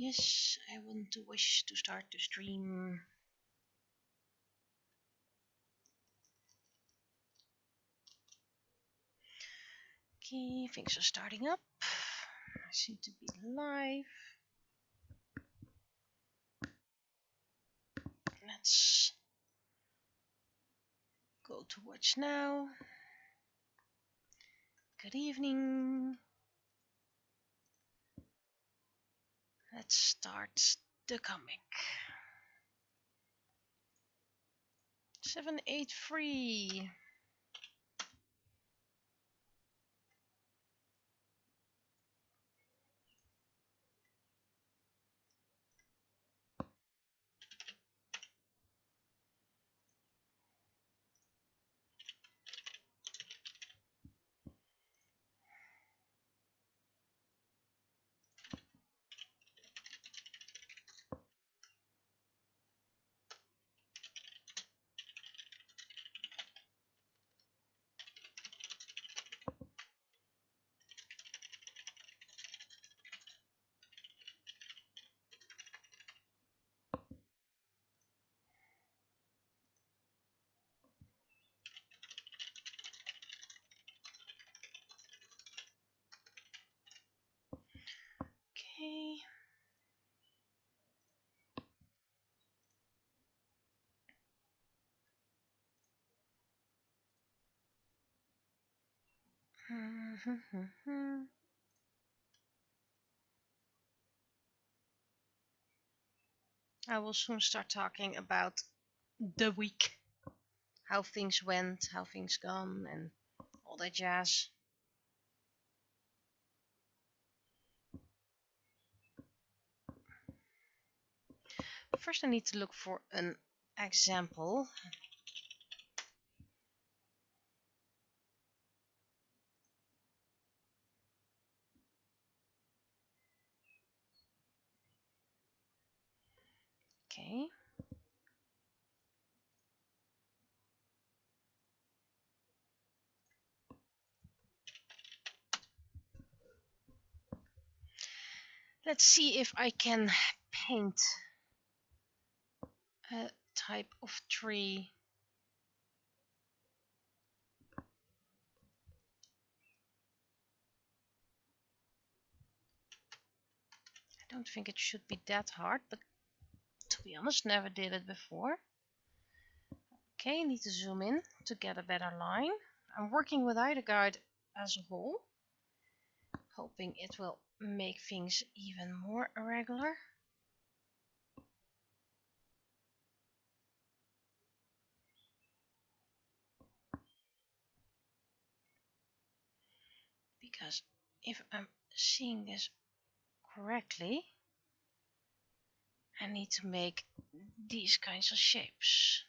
Yes, I want to wish to start the stream. Okay, things are starting up. I seem to be live. Let's go to watch now. Good evening. Let's start the comic. 783. Okay. I will soon start talking about the week. How things went, how things gone, and all that jazz. First I need to look for an example. Okay. Let's see if I can paint a type of tree. I don't think it should be that hard, but to be honest, never did it before. Okay, need to zoom in to get a better line. I'm working with either guide as a whole, hoping it will make things even more irregular. Because if I'm seeing this correctly, I need to make these kinds of shapes.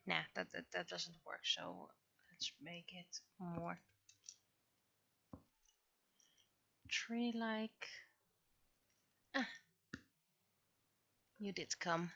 Nah, that doesn't work. So let's make it more tree-like. Ah, you did come.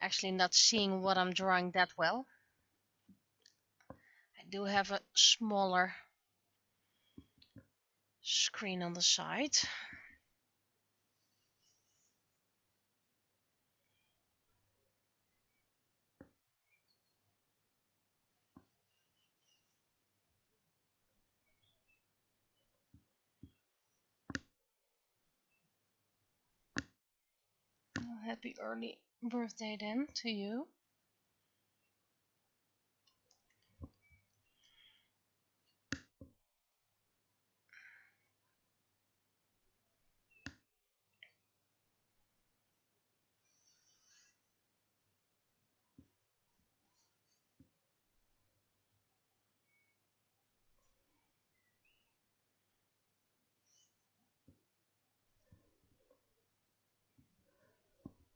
actually not seeing what I'm drawing that well. I do have a smaller screen on the side. Well, happy early birthday then to you.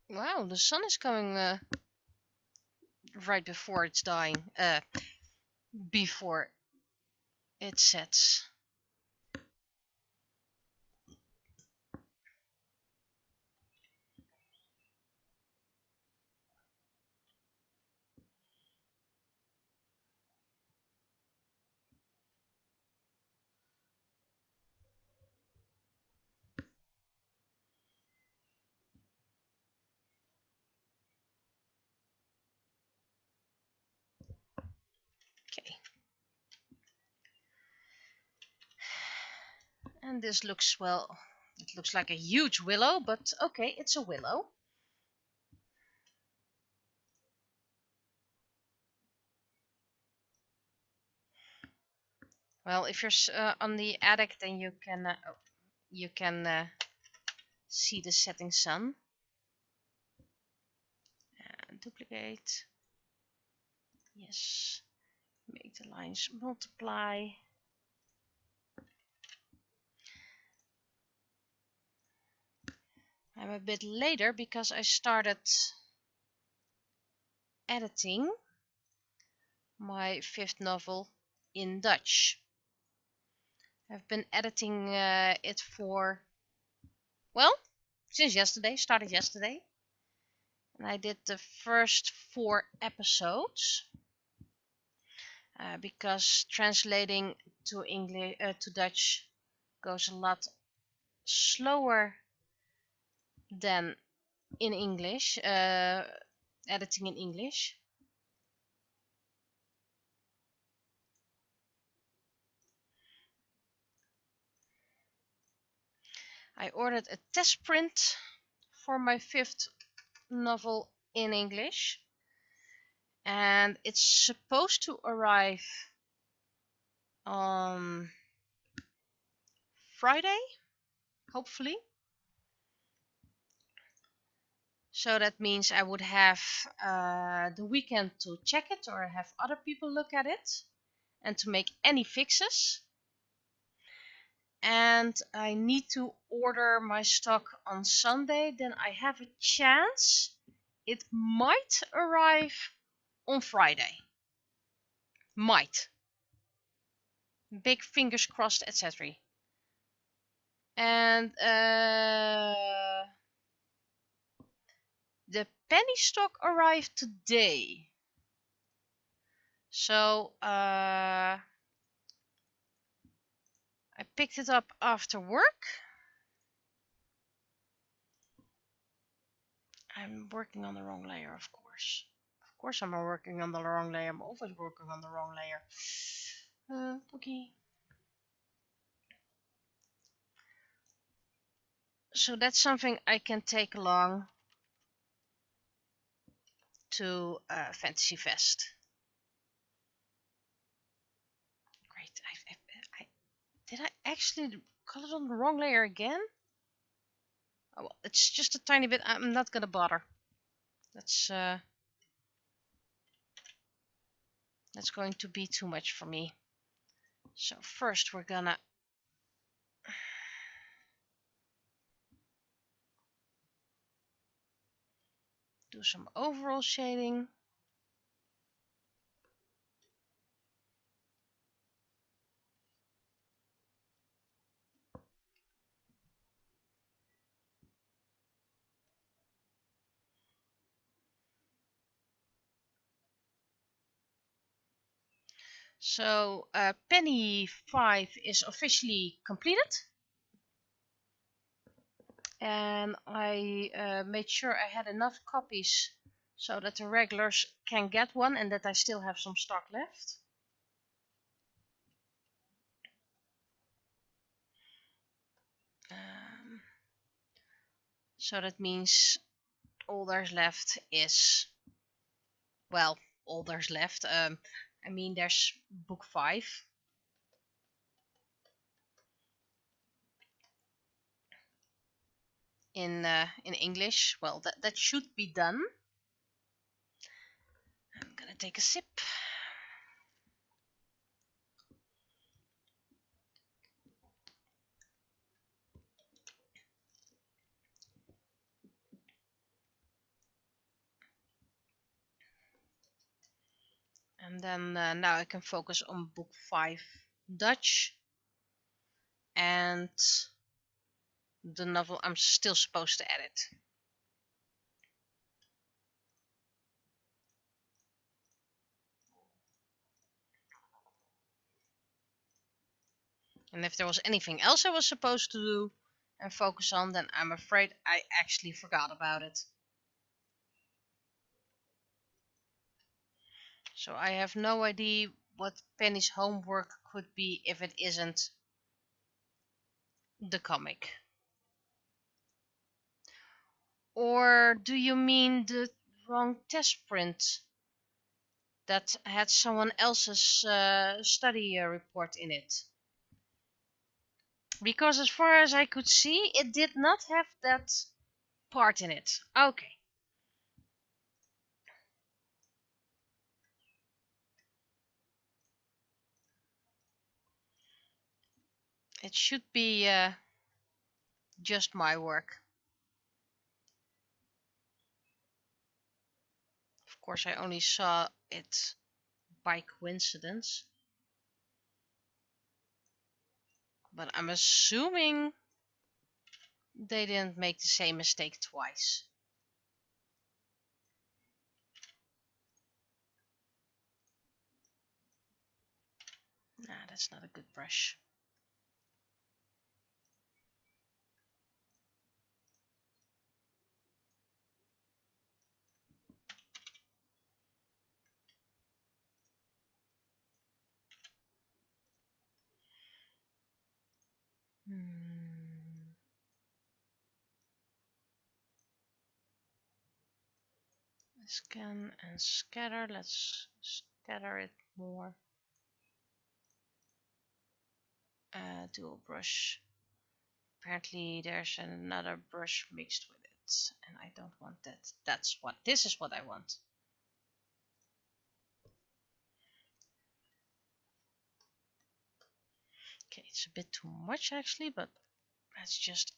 Wow, the sun is coming right before it's dying. Before it sets. Okay. And this looks, well, it looks like a huge willow, but okay, it's a willow. Well, if you're on the attic, then you can see the setting sun. And duplicate. Yes. Make the lines multiply. I'm a bit later because I started editing my 5th novel in Dutch. I've been editing it for, well, since yesterday, started yesterday. And I did the first 4 episodes because translating to English to Dutch goes a lot slower than in English, editing in English. I ordered a test print for my 5th novel in English, and it's supposed to arrive on Friday, hopefully. So that means I would have the weekend to check it or have other people look at it and to make any fixes. And I need to order my stock on Sunday, then I have a chance it might arrive on Friday. Might. Big fingers crossed, etc. And the penny stock arrived today. So I picked it up after work. I'm working on the wrong layer, of course. Of course I'm working on the wrong layer. I'm always working on the wrong layer. Okay. So that's something I can take along to Fantasy Fest. Great. Did I actually color on the wrong layer again? Oh, well, it's just a tiny bit. I'm not gonna bother. That's going to be too much for me. So first we're gonna do some overall shading. So Penny 5 is officially completed. And I made sure I had enough copies so that the regulars can get one and that I still have some stock left. So that means all there's left is, well, all there's left. I mean, there's book 5. In English. Well, that should be done. I'm gonna take a sip. And then now I can focus on book 5 Dutch and the novel I'm still supposed to edit. And if there was anything else I was supposed to do and focus on, then I'm afraid I actually forgot about it. So I have no idea what Penny's homework could be if it isn't the comic. Or do you mean the wrong test print that had someone else's study report in it? Because as far as I could see, it did not have that part in it. Okay. It should be just my work. Of course, I only saw it by coincidence. But I'm assuming they didn't make the same mistake twice. Nah, that's not a good brush. Scan and scatter. Let's scatter it more. Dual brush. Apparently there's another brush mixed with it, and I don't want that. This is what I want. Okay, it's a bit too much actually, but let's just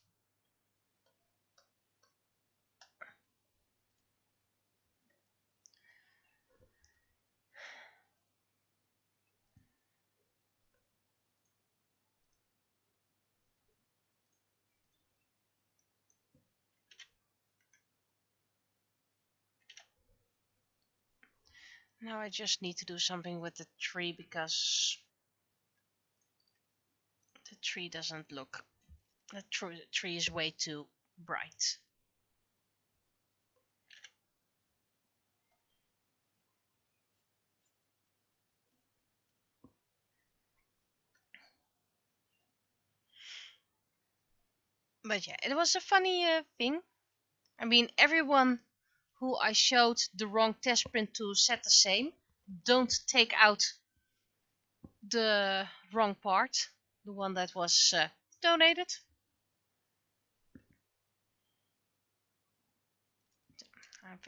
now I just need to do something with the tree because the tree doesn't look. The tree is way too bright. But yeah, it was a funny thing. I mean, everyone who I showed the wrong test print to said the same. Don't take out the wrong part, the one that was donated.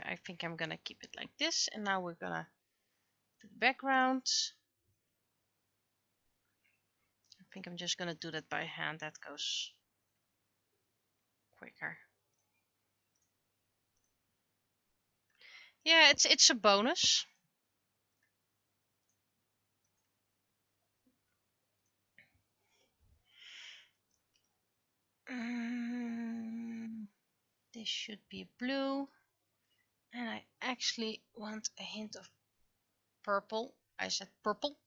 I think I'm gonna keep it like this, and now we're gonna do the background. I think I'm just gonna do that by hand. That goes quicker. Yeah, it's a bonus. This should be blue, and I actually want a hint of purple. I said purple.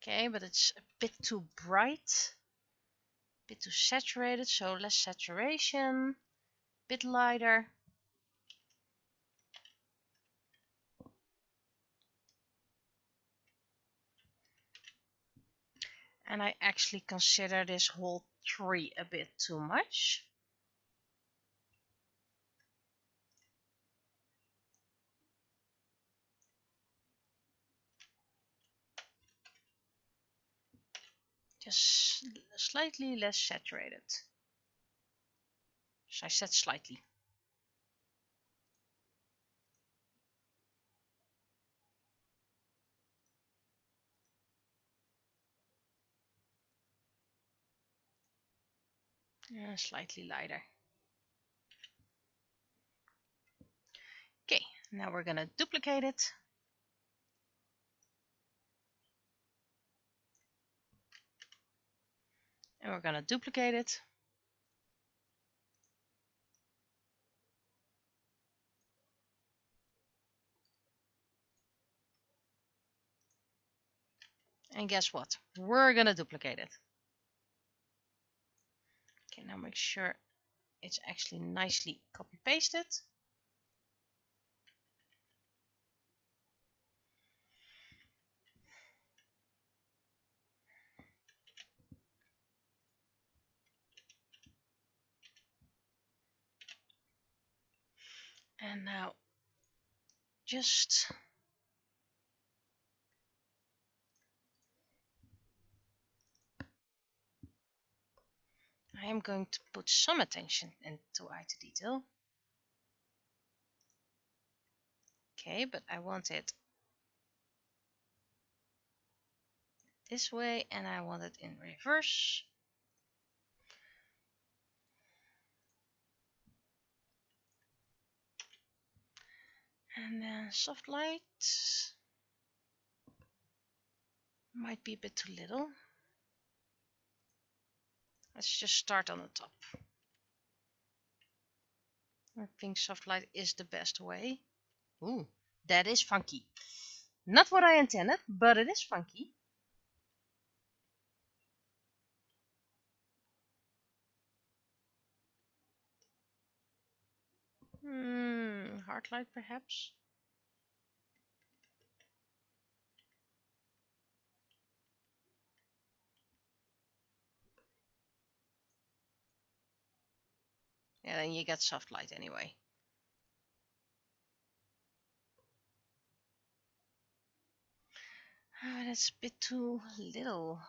Okay, but it's a bit too bright, a bit too saturated, so less saturation, a bit lighter. And I actually consider this whole tree a bit too much. Just slightly less saturated. So I said slightly. Slightly lighter. Okay, now we're gonna duplicate it. And we're gonna duplicate it. And guess what? We're gonna duplicate it. Okay, now make sure it's actually nicely copy pasted. And now just I am going to put some attention into eye to detail. Okay, but I want it this way and I want it in reverse. And then soft light might be a bit too little. Let's just start on the top. I think soft light is the best way. Ooh, that is funky. Not what I intended, but it is funky. Hard light perhaps. Yeah, then you get soft light anyway. That's a bit too little.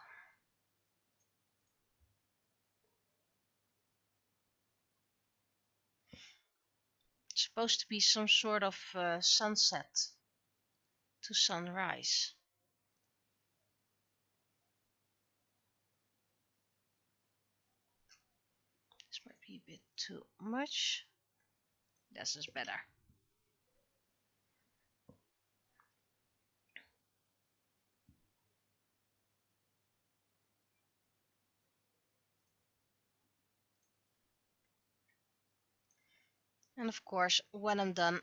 It's supposed to be some sort of sunset to sunrise. This might be a bit too much. This is better. And of course, when I'm done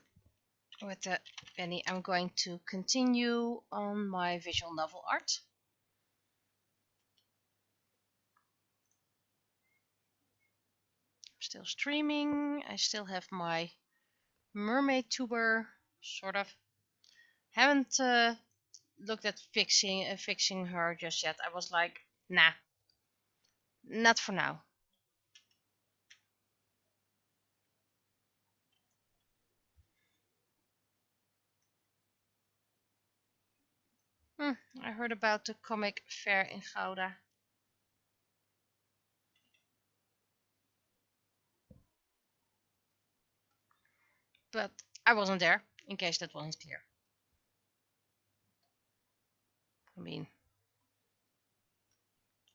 with the penny, I'm going to continue on my visual novel art. I'm still streaming. I still have my Mermaid V-Tuber, sort of. Haven't looked at fixing her just yet. I was like, nah, not for now. I heard about the comic fair in Gouda. But I wasn't there, in case that wasn't clear. I mean,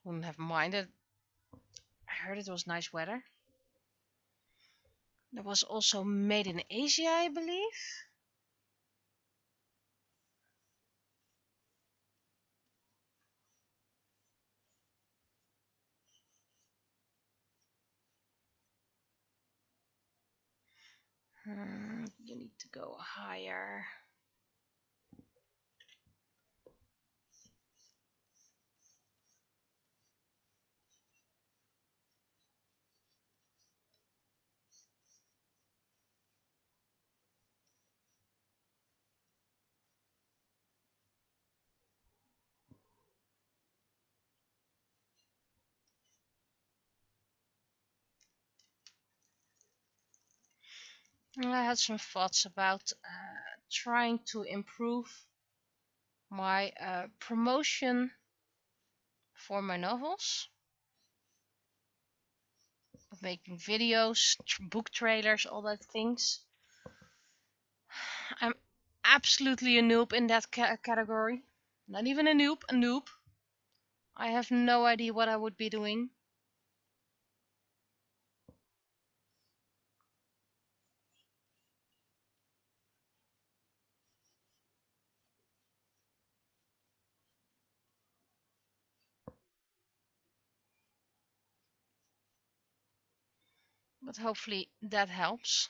wouldn't have minded. I heard it was nice weather. There was also Made in Asia, I believe. You need to go higher. I had some thoughts about trying to improve my promotion for my novels, making videos, book trailers, all that things. I'm absolutely a noob in that category. Not even a noob, a noob. I have no idea what I would be doing. But hopefully that helps.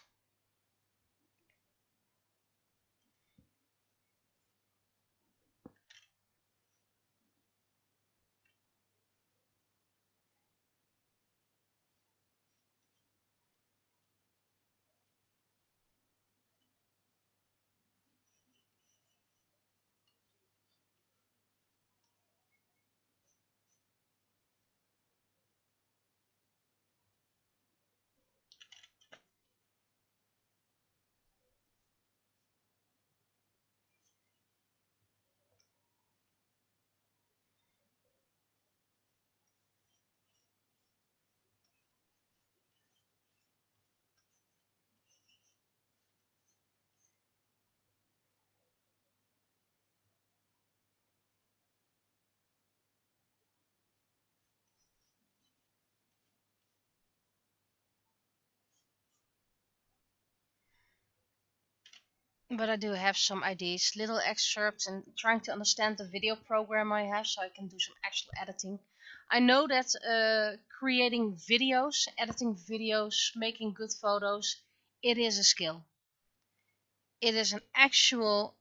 But I do have some ideas, little excerpts, and trying to understand the video program I have so I can do some actual editing. I know that creating videos, editing videos, making good photos, it is a skill. It is an actual,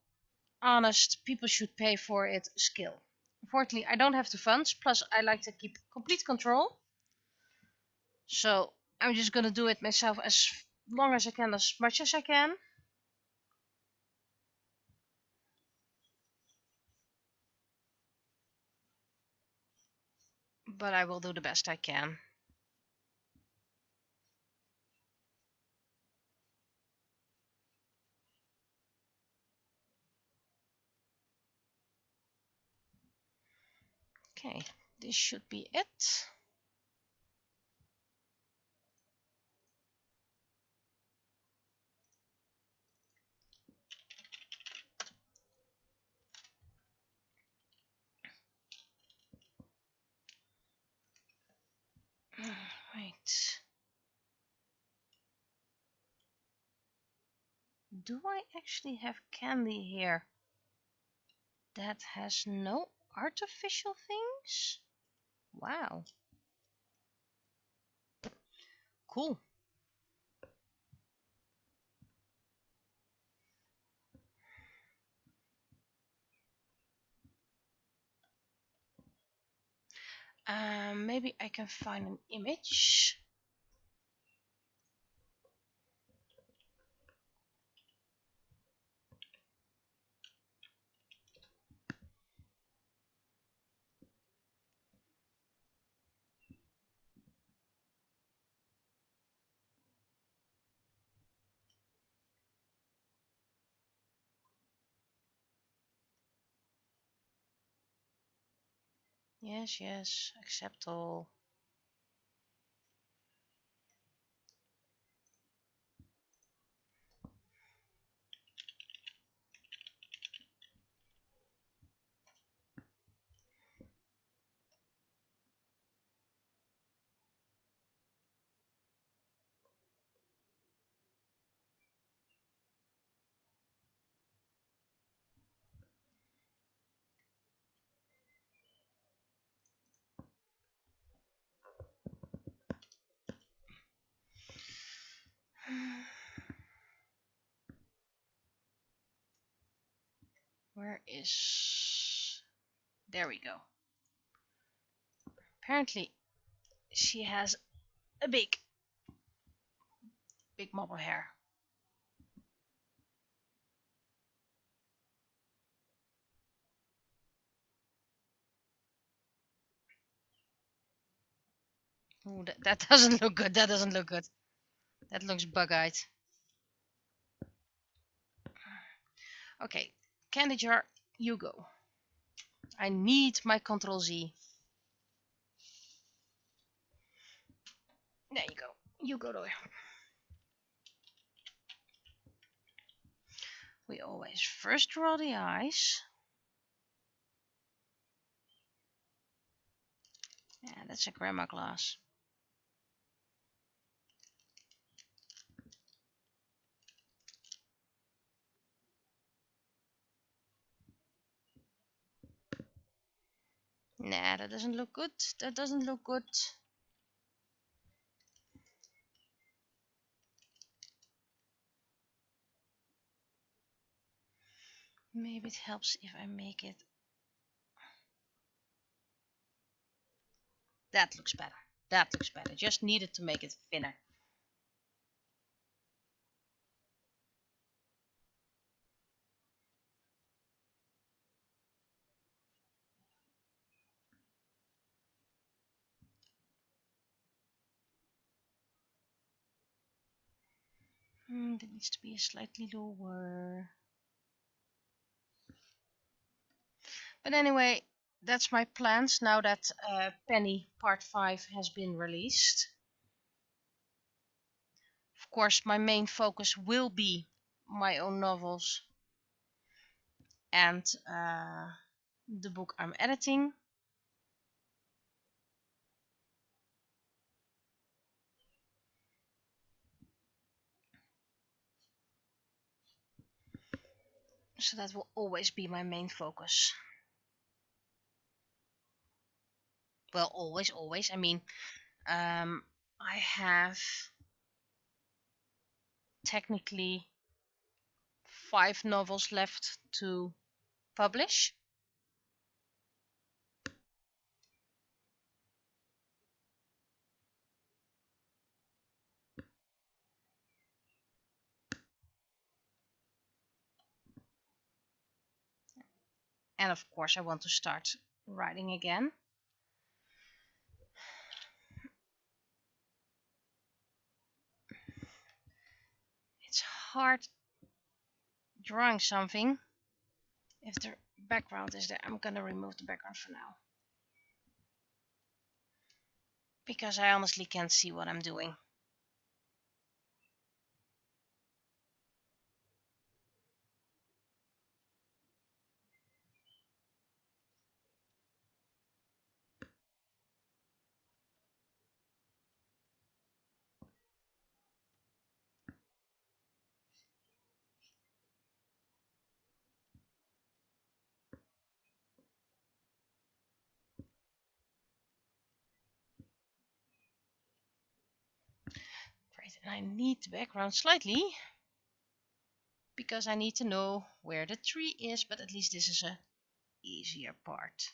honest, people should pay for it skill. Unfortunately, I don't have the funds, plus I like to keep complete control. So I'm just gonna do it myself as long as I can, as much as I can. But I will do the best I can. Okay, this should be it. Right. Do I actually have candy here that has no artificial things? Wow. Cool. Maybe I can find an image. Yes, yes, accept all. Where is... There we go. Apparently, she has a big mob of hair. Ooh, that doesn't look good. That doesn't look good. That looks bug-eyed. Okay, candy jar, you go. I need my Control Z. There you go. You go there. We always first draw the eyes. Yeah, that's a grandma glass. Nah, that doesn't look good. That doesn't look good. Maybe it helps if I make it. That looks better. That looks better. Just needed to make it thinner. That needs to be slightly lower. But anyway, that's my plans now that Penny Part 5 has been released. Of course, my main focus will be my own novels and the book I'm editing. So that will always be my main focus. Well, always. I mean, I have technically 5 novels left to publish. And of course, I want to start writing again. It's hard drawing something if the background is there. I'm gonna remove the background for now, because I honestly can't see what I'm doing. Great, and I need the background slightly because I need to know where the tree is, but at least this is a easier part.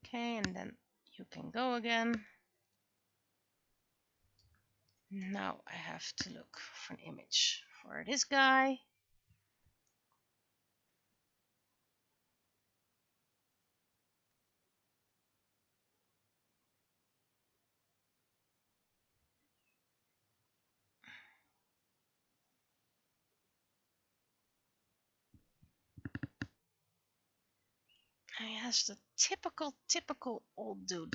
Okay, and then you can go again. Now I have to look for an image for this guy. He has the typical old dude.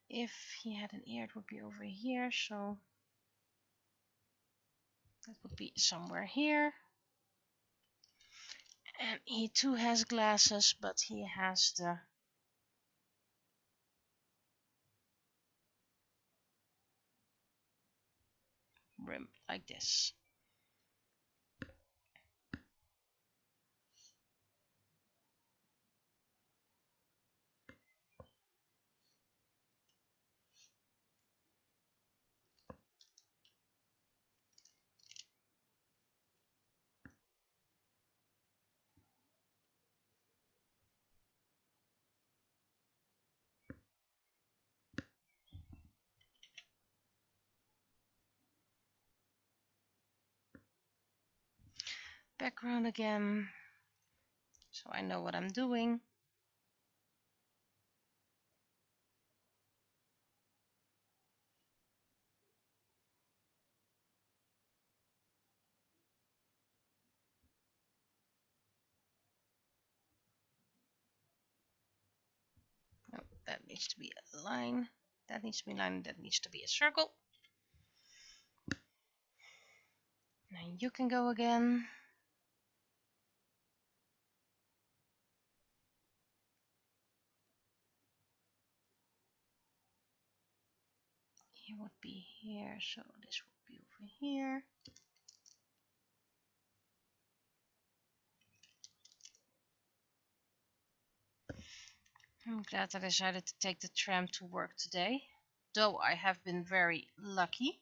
If he had an ear, it would be over here, so that would be somewhere here. And he too has glasses, but he has the rim like this. background again, so I know what I'm doing. Oh, that needs to be a line. That needs to be a line. That needs to be a circle. Now you can go again. Here would be here, so this would be over here. I'm glad I decided to take the tram to work today, though I have been very lucky,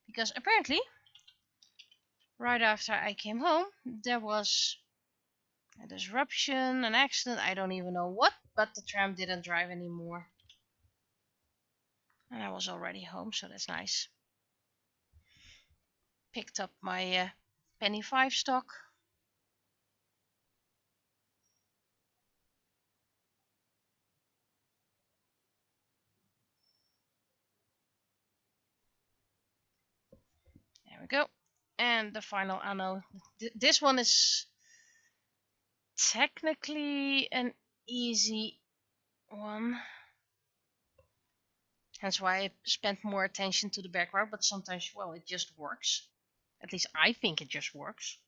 because apparently right after I came home there was a disruption, an accident, I don't even know what, but the tram didn't drive anymore. And I was already home, so that's nice. Picked up my penny 5 stock. There we go. And the final anno. This one is technically an easy one. Hence why I spent more attention to the background, but sometimes, well, it just works. At least I think it just works.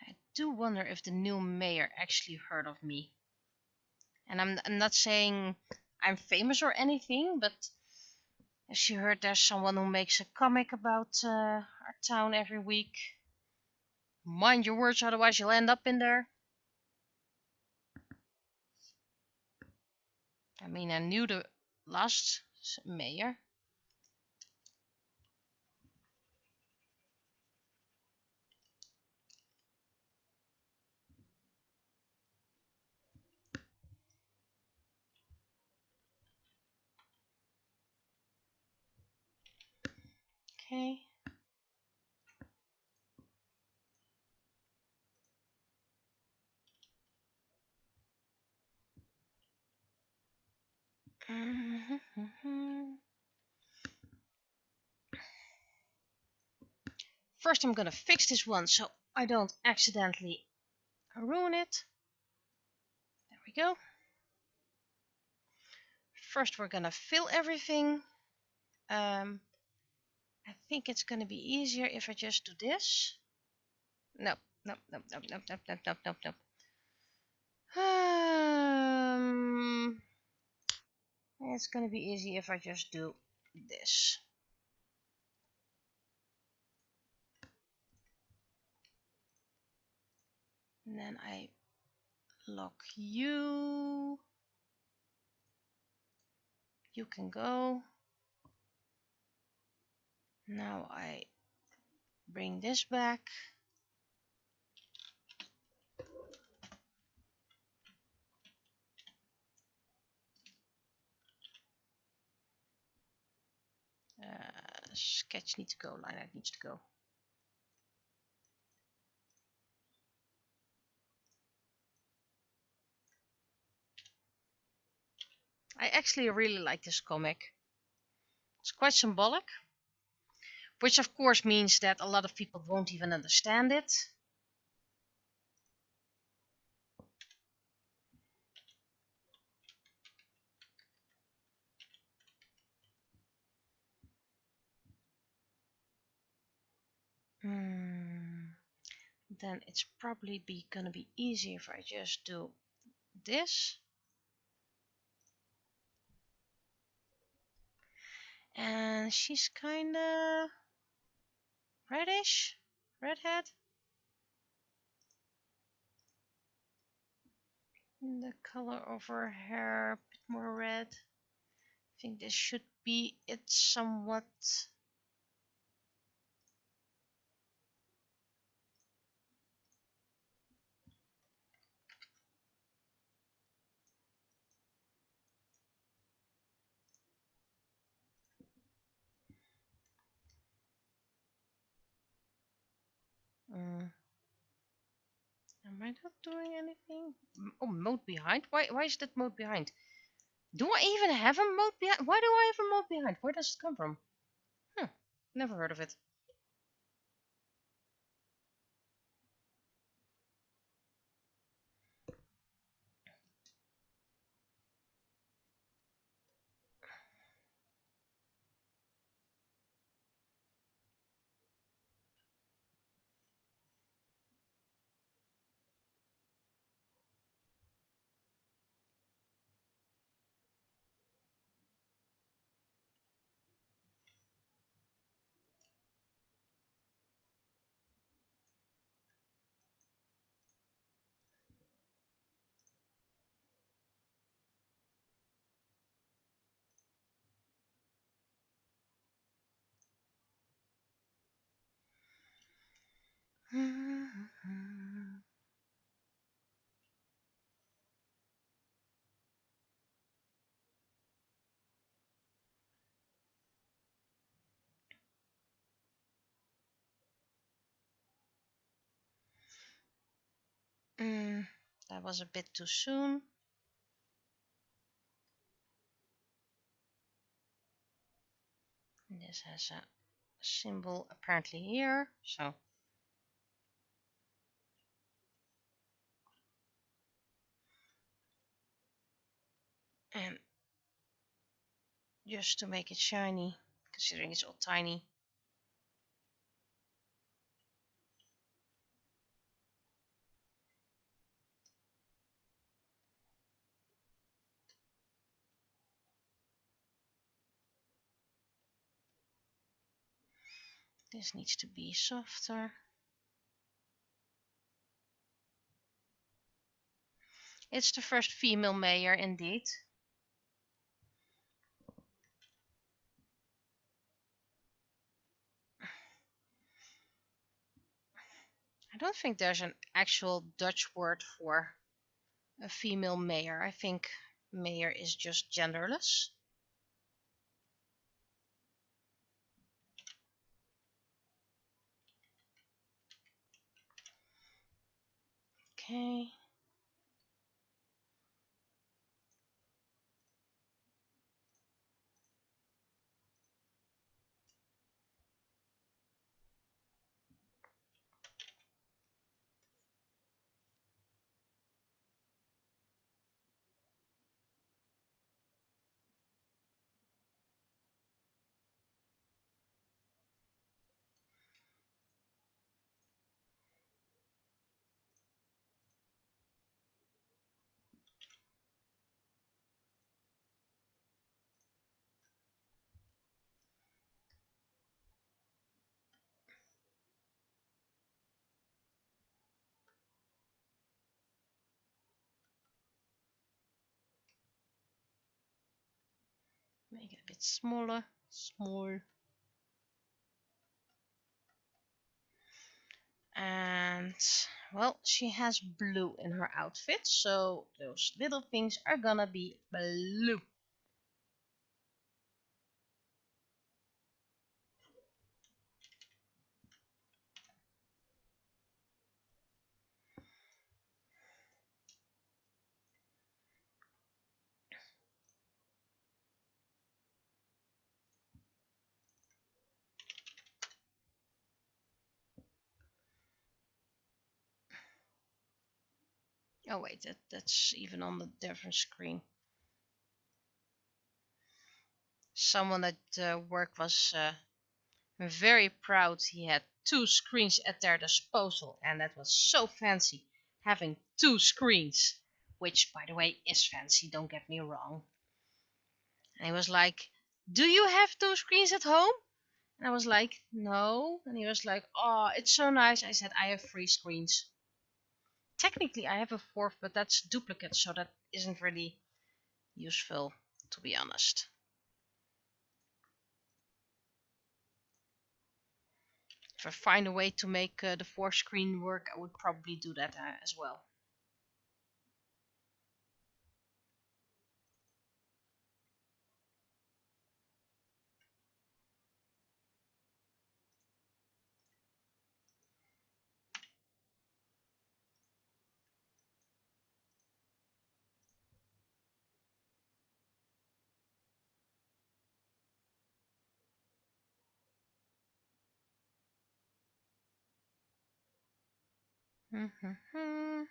I do wonder if the new mayor actually heard of me. And I'm not saying I'm famous or anything, but if she heard there's someone who makes a comic about our town every week, mind your words, otherwise you'll end up in there. I mean, I knew the last mayor. Okay. First I'm gonna fix this one so I don't accidentally ruin it. There we go. First we're gonna fill everything. I think it's gonna be easier if I just do this. Nope, nope, nope, nope, nope, nope, nope, nope, nope, nope. It's gonna be easy if I just do this. And then I lock you. You can go. Now I bring this back. Sketch needs to go, line art needs to go. I actually really like this comic. It's quite symbolic, which of course means that a lot of people won't even understand it. then it's probably gonna be easier if I just do this. And she's kinda reddish, redhead. And the color of her hair, a bit more red. I think this should be it somewhat. Am I not doing anything? Oh, mode behind? Why is that mode behind? Do I even have a mode behind? Why do I have a mode behind? Where does it come from? Never heard of it. That was a bit too soon. This has a symbol apparently here, so. And just to make it shiny, considering it's all tiny. This needs to be softer. It's the first female mayor indeed. I don't think there's an actual Dutch word for a female mayor. I think mayor is just genderless. Okay. Make it a bit smaller. Small. And, well, she has blue in her outfit, so those little things are gonna be blue. Oh wait, that's even on the different screen. Someone at work was very proud he had 2 screens at their disposal, and that was so fancy having 2 screens, which by the way is fancy, don't get me wrong. And he was like, do you have 2 screens at home? And I was like, no. And he was like, oh, it's so nice. I said, I have 3 screens. Technically I have a 4th, but that's duplicate, so that isn't really useful, to be honest. If I find a way to make the 4th screen work, I would probably do that as well.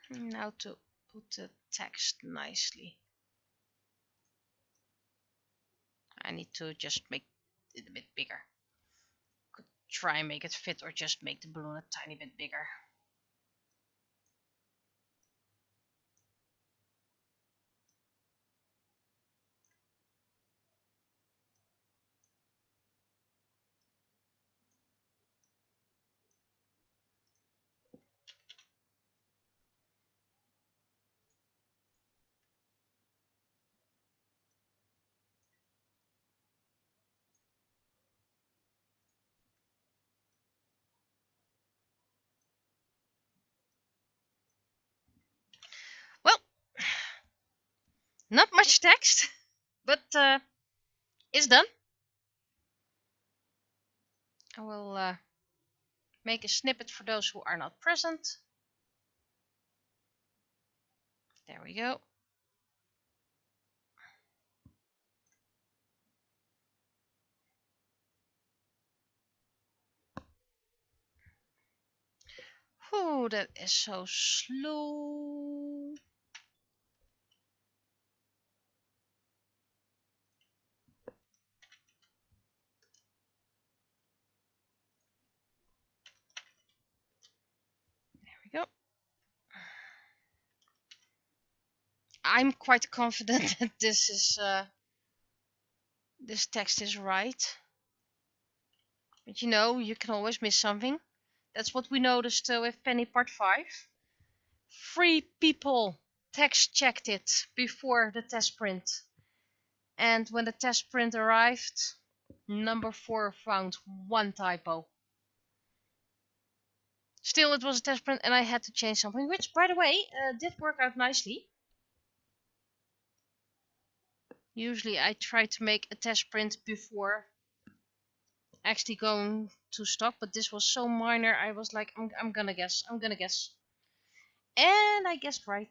Now to put the text nicely. I need to just make it a bit bigger. Could try and make it fit, or just make the balloon a tiny bit bigger. Well, not much text, but it's done. I will make a snippet for those who are not present. There we go. Oh, that is so slow. There we go. I'm quite confident that this text is right. But you know, you can always miss something. That's what we noticed with Penny Part 5. 3 people text checked it before the test print. And when the test print arrived, number 4 found 1 typo. Still, it was a test print and I had to change something, which, by the way, did work out nicely. Usually I try to make a test print before actually going to stock, but this was so minor, I was like, I'm gonna guess. And I guessed right.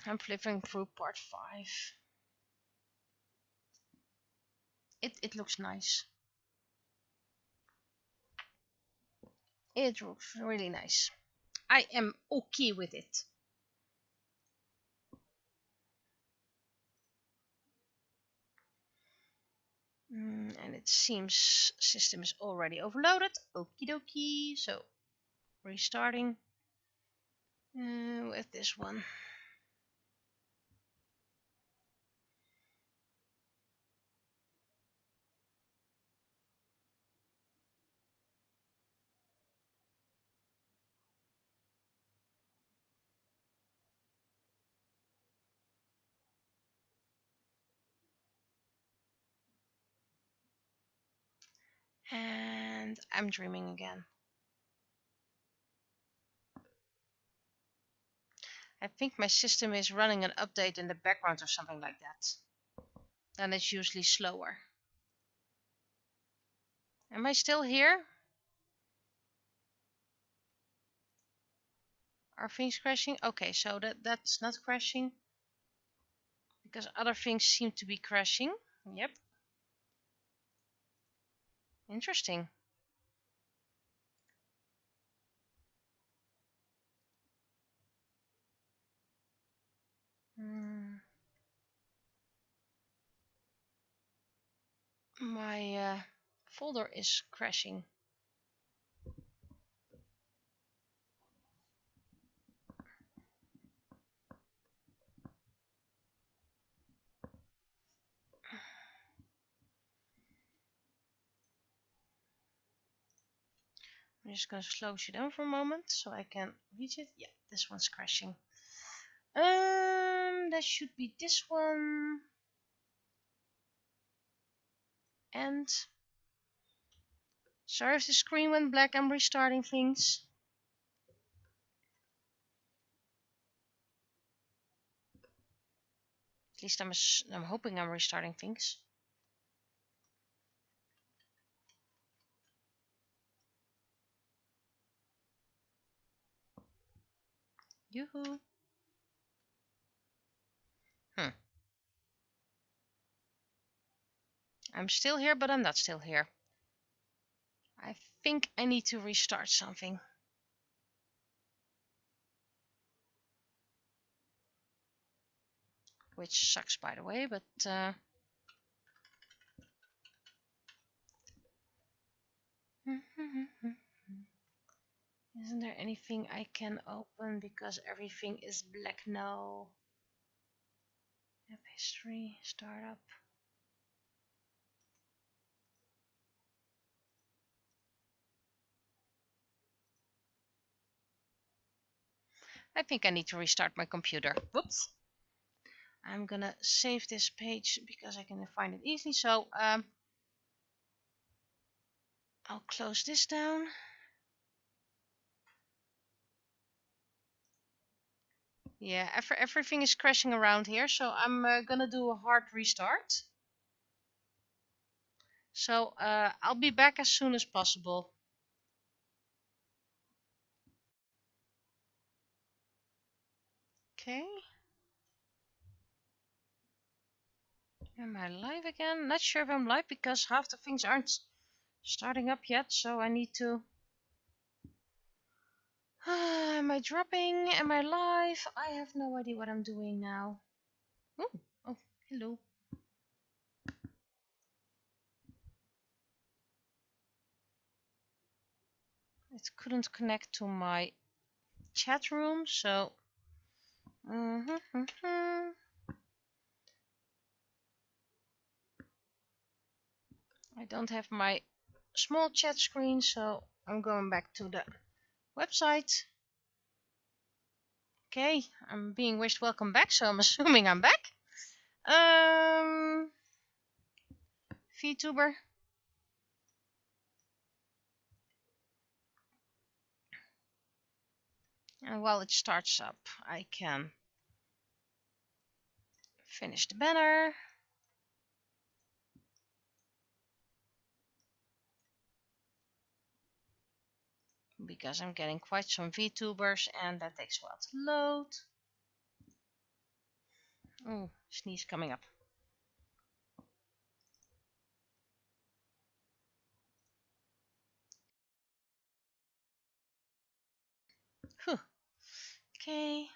I'm flipping through part 5. It looks nice. It looks really nice. I am okay with it. And it seems system is already overloaded. Okie dokie. So restarting with this one. And I'm dreaming again. I think my system is running an update in the background or something like that. Then it's usually slower. Am I still here? Are things crashing? Okay, so that's not crashing. Because other things seem to be crashing. Yep. Interesting. My folder is crashing. I'm just going to slow you down for a moment so I can reach it. Yeah, this one's crashing. That should be this one. And sorry if the screen went black. I'm restarting things. At least I'm hoping I'm restarting things. Yoo-hoo. I'm still here, but I'm not still here. I think I need to restart something. Which sucks, by the way, but isn't there anything I can open because everything is black now? App history, startup. I think I need to restart my computer. Whoops. I'm gonna save this page because I can find it easily. So I'll close this down. Yeah, everything is crashing around here, so I'm gonna do a hard restart. So I'll be back as soon as possible. Okay. Am I live again? Not sure if I'm live because half the things aren't starting up yet, so I need to... Am I dropping? Am I live? I have no idea what I'm doing now. Oh, hello. It couldn't connect to my chat room, so... I don't have my small chat screen, so I'm going back to the website. Okay, I'm being wished welcome back, so I'm assuming I'm back. V-Tuber. And while it starts up, I can finish the banner. Because I'm getting quite some VTubers and that takes a while to load. Oh, sneeze coming up. Whew. Okay,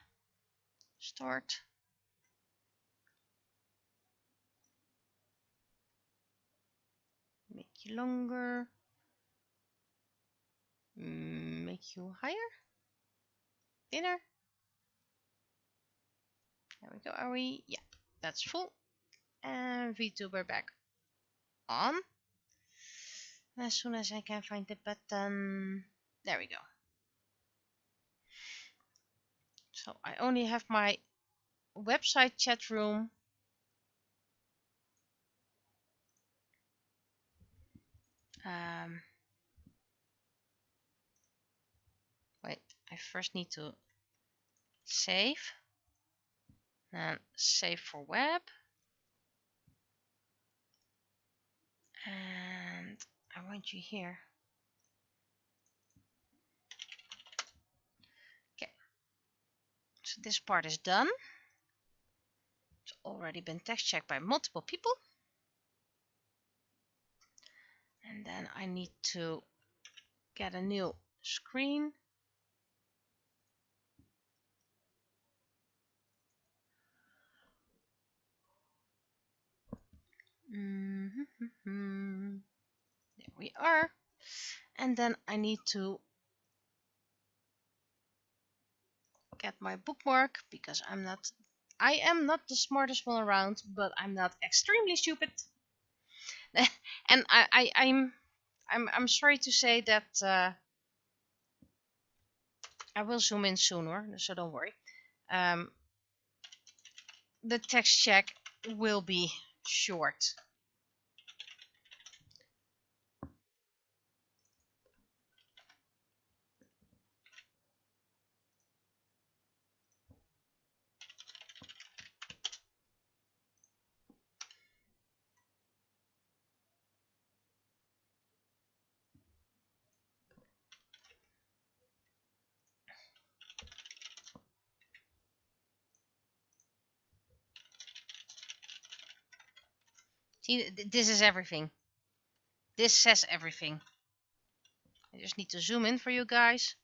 start. Make you longer. Make you higher. Thinner. There we go. Are we? Yeah, that's full. And VTuber back on. As soon as I can find the button. There we go. So I only have my website chat room. Wait, I first need to save. Then save for web. And I want you here. Okay. So this part is done. It's already been text checked by multiple people. And then I need to get a new screen. There we are. And then I need to get my bookmark because I am not the smartest one around, but I'm not extremely stupid. And I'm sorry to say that I will zoom in sooner, so don't worry. The text check will be short. See, this is everything. This says everything. I just need to zoom in for you guys.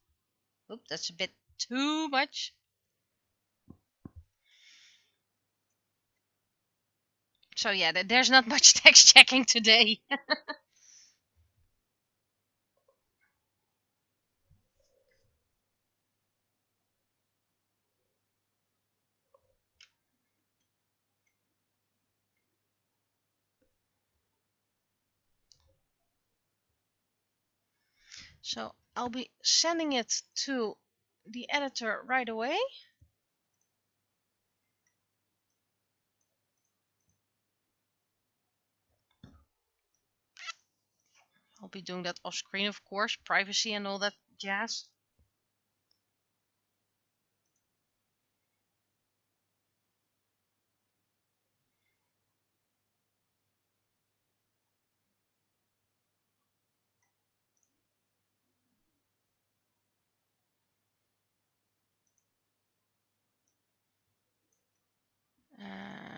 Oop, that's a bit too much. So yeah, there's not much text checking today. So I'll be sending it to the editor right away. I'll be doing that off screen, of course, privacy and all that jazz.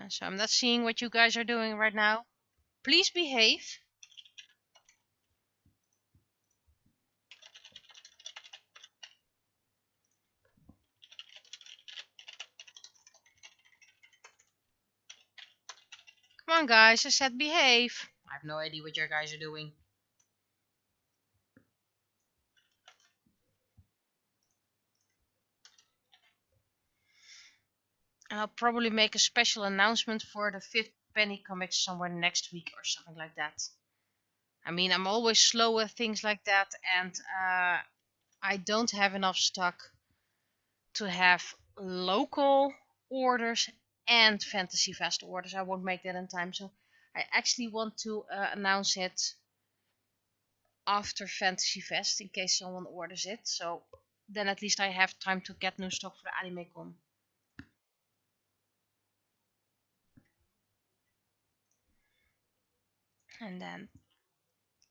So I'm not seeing what you guys are doing right now. Please behave. Come on, guys. I said behave. I have no idea what you guys are doing. And I'll probably make a special announcement for the 5th penny comics somewhere next week or something like that. I mean, I'm always slow with things like that, and I don't have enough stock to have local orders and Fantasy Fest orders. I won't make that in time, so I actually want to announce it after Fantasy Fest in case someone orders it. So then at least I have time to get new stock for the AnimeCon. And then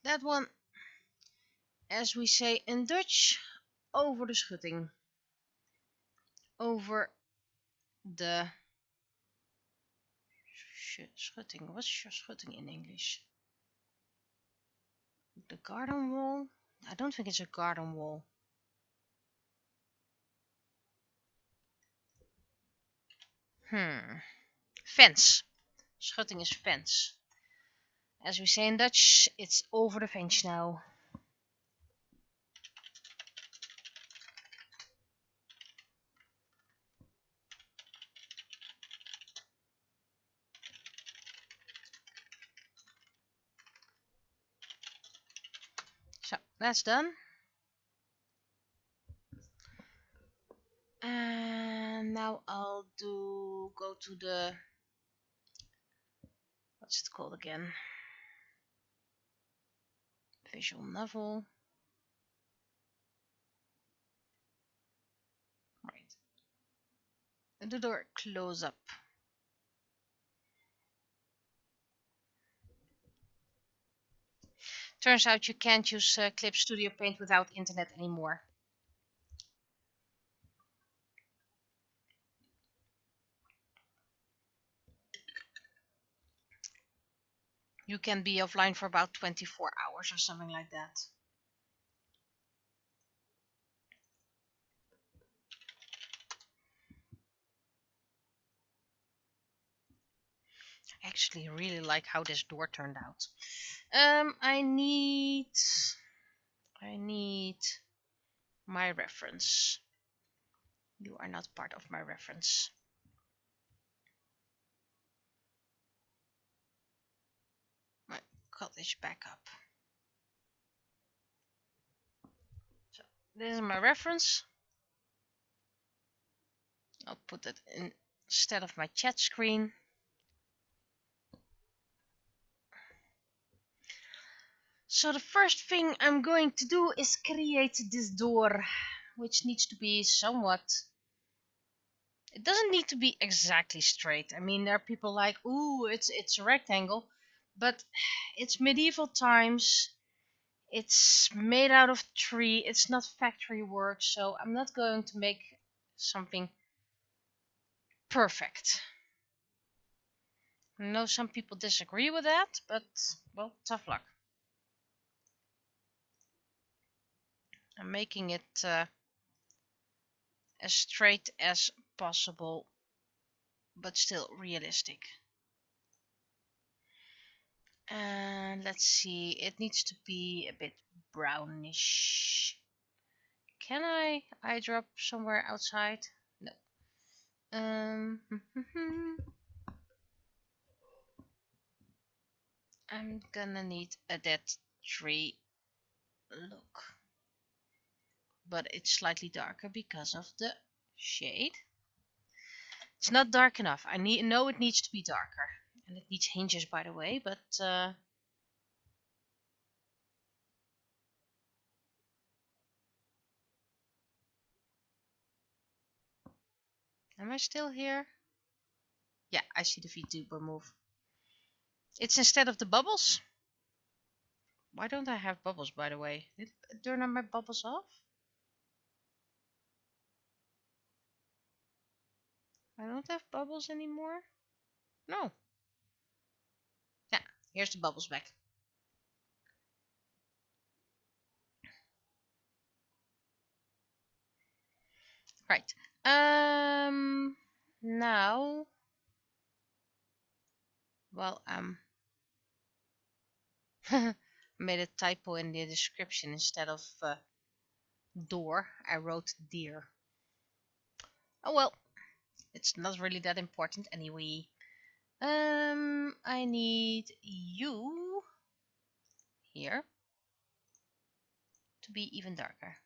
that one, as we say in Dutch, over de schutting. Over the schutting. What's schutting in English? The garden wall? I don't think it's a garden wall. Fence. Schutting is fence. As we say in Dutch, it's over the fence now. So that's done. And now I'll go to the, what's it called again? Visual novel. Right. And the door close up. Turns out you can't use Clip Studio Paint without internet anymore. you can be offline for about 24 hours or something like that. I actually really like how this door turned out. I need my reference. You are not part of my reference. My cottage backup. So this is my reference. I'll put it in instead of my chat screen. So the first thing I'm going to do is create this door, which needs to be somewhat... It doesn't need to be exactly straight. I mean, there are people like, ooh, it's a rectangle, but it's medieval times. It's made out of tree. It's not factory work, so I'm not going to make something perfect. I know some people disagree with that, but, well, tough luck. I'm making it as straight as possible, but still realistic. And let's see, it needs to be a bit brownish. Can I eyedrop somewhere outside? No. I'm gonna need a dead tree look, but it's slightly darker because of the shade. It's not dark enough. I know it needs to be darker, and it needs hinges, by the way. But am I still here? Yeah, I see the V-Tuber move. It's instead of the bubbles. Why don't I have bubbles, by the way? Did I turn my bubbles off? I don't have bubbles anymore. No. Yeah, here's the bubbles back. Right. Now, well, made a typo in the description. Instead of door, I wrote deer. Oh well, it's not really that important anyway. I need you here to be even darker.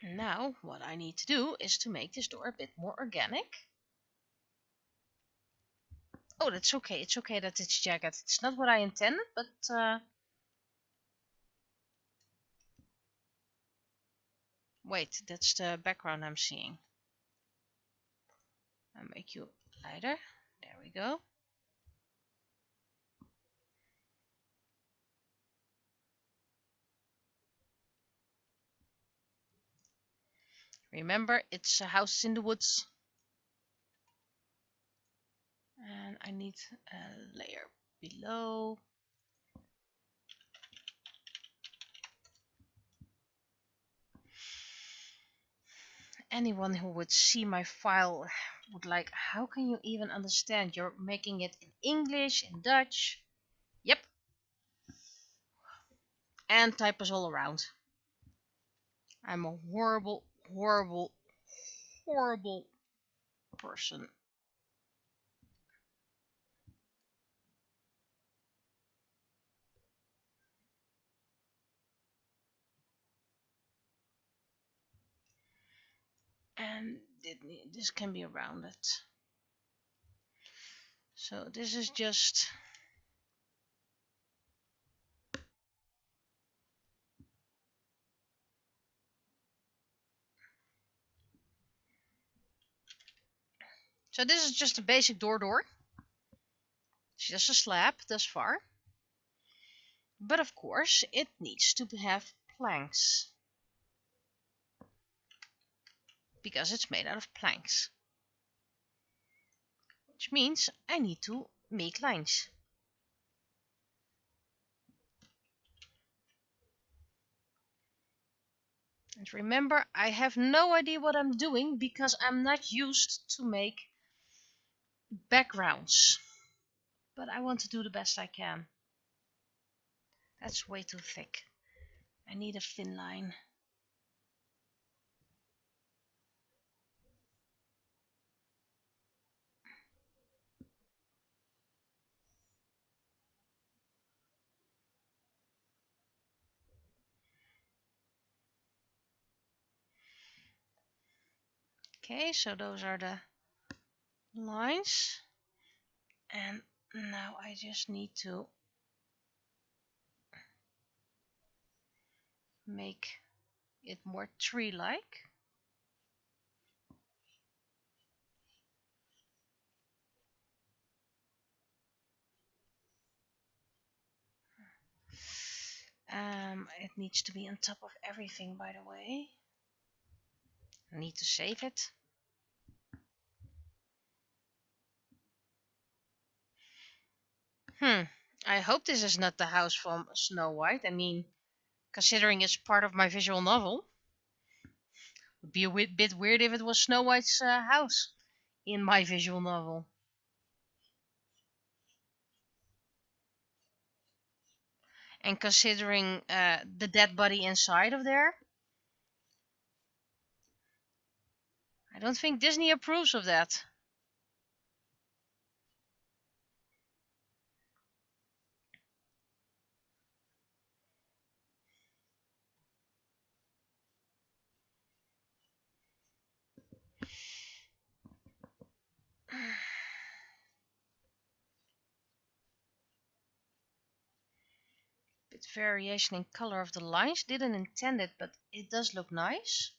Now, what I need to do is to make this door a bit more organic. Oh, that's okay. It's okay that it's jagged. It's not what I intended, but wait, that's the background I'm seeing. I'll make you lighter. There we go. Remember, it's a house in the woods. And I need a layer below. Anyone who would see my file would like, how can you even understand? You're making it in English, in Dutch. Yep. And typos all around. I'm a horrible, horrible, horrible person. And this can be rounded. So this is just... So this is just a basic door. It's just a slab thus far. But of course it needs to have planks. because it's made out of planks. Which means I need to make lines. And remember, I have no idea what I'm doing because I'm not used to make backgrounds. But I want to do the best I can. That's way too thick. I need a thin line. Okay, so those are the lines. And now I just need to make it more tree-like. It needs to be on top of everything, by the way. I need to save it. I hope this is not the house from Snow White. I mean, considering it's part of my visual novel. It would be a bit weird if it was Snow White's house in my visual novel. And considering the dead body inside of there, I don't think Disney approves of that. Bit variation in color of the lines. Didn't intend it, but it does look nice.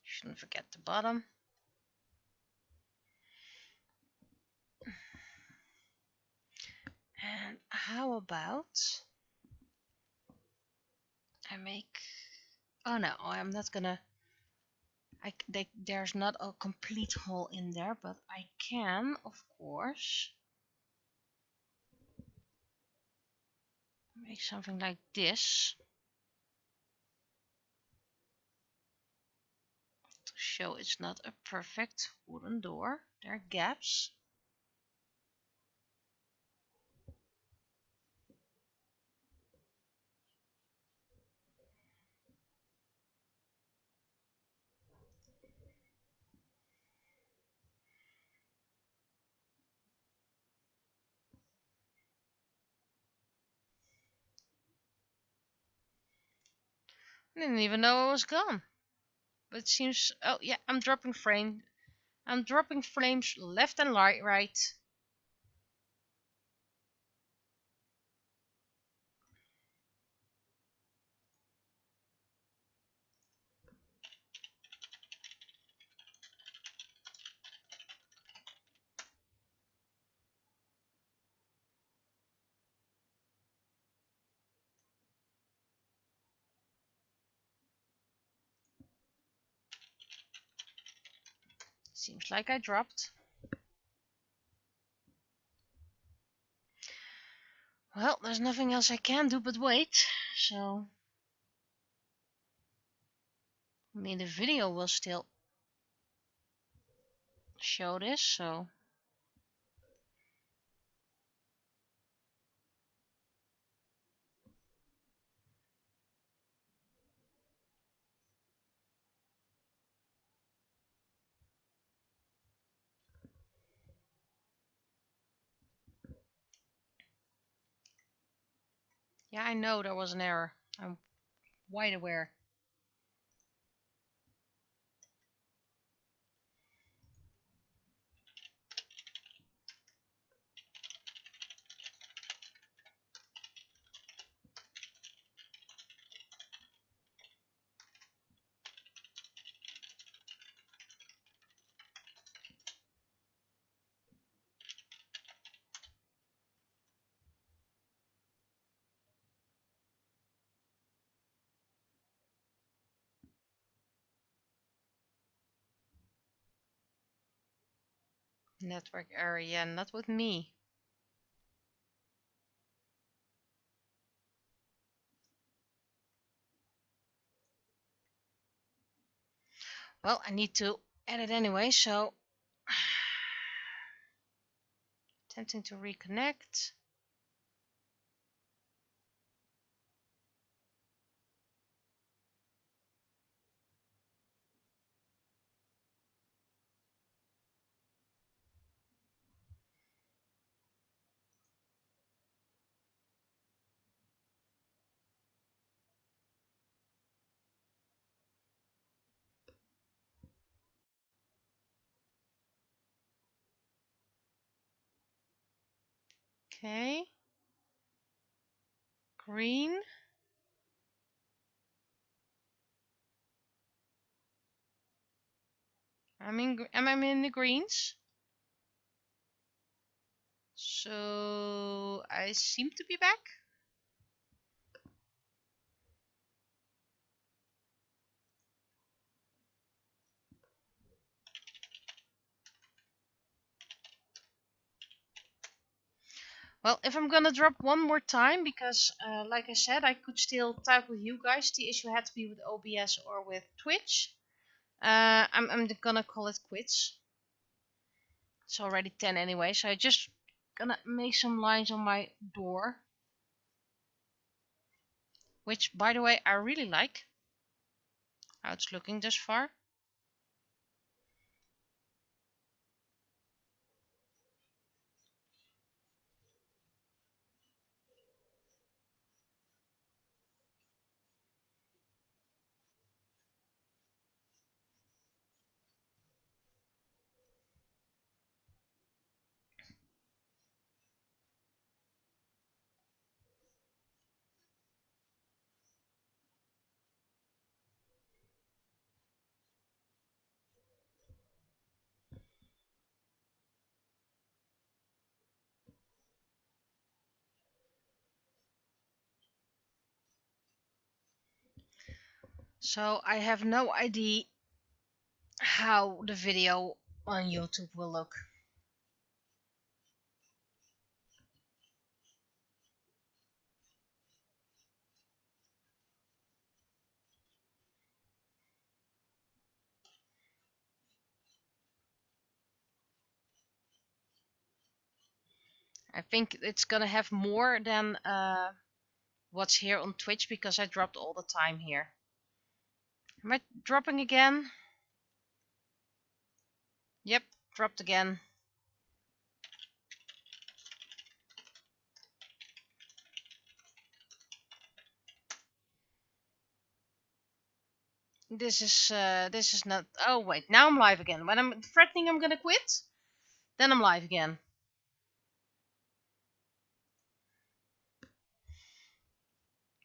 Shouldn't forget the bottom. And how about I make... Oh no, I'm not gonna... there's not a complete hole in there, but I can, of course, make something like this to show it's not a perfect wooden door. There are gaps. I didn't even know I was gone. But it seems... Oh yeah, I'm dropping frames left and right. Seems like I dropped. Well, there's nothing else I can do but wait. So... I mean, the video will still show this, so... Yeah, I know there was an error. I'm wide aware. Network error, yeah, not with me. Well, I need to edit anyway, so attempting to reconnect. Okay. Green. Am I in the greens? So I seem to be back. Well, if I'm gonna drop one more time, because like I said, I could still type with you guys. The issue had to be with OBS or with Twitch. I'm gonna call it quits. It's already 10 anyway, so I just gonna make some lines on my door. Which, by the way, I really like how it's looking thus far. So I have no idea how the video on YouTube will look. I think it's gonna have more than what's here on Twitch, because I dropped all the time here. Am I dropping again? Yep, dropped again. This is not. Oh wait, now I'm live again. When I'm threatening I'm gonna quit, then I'm live again.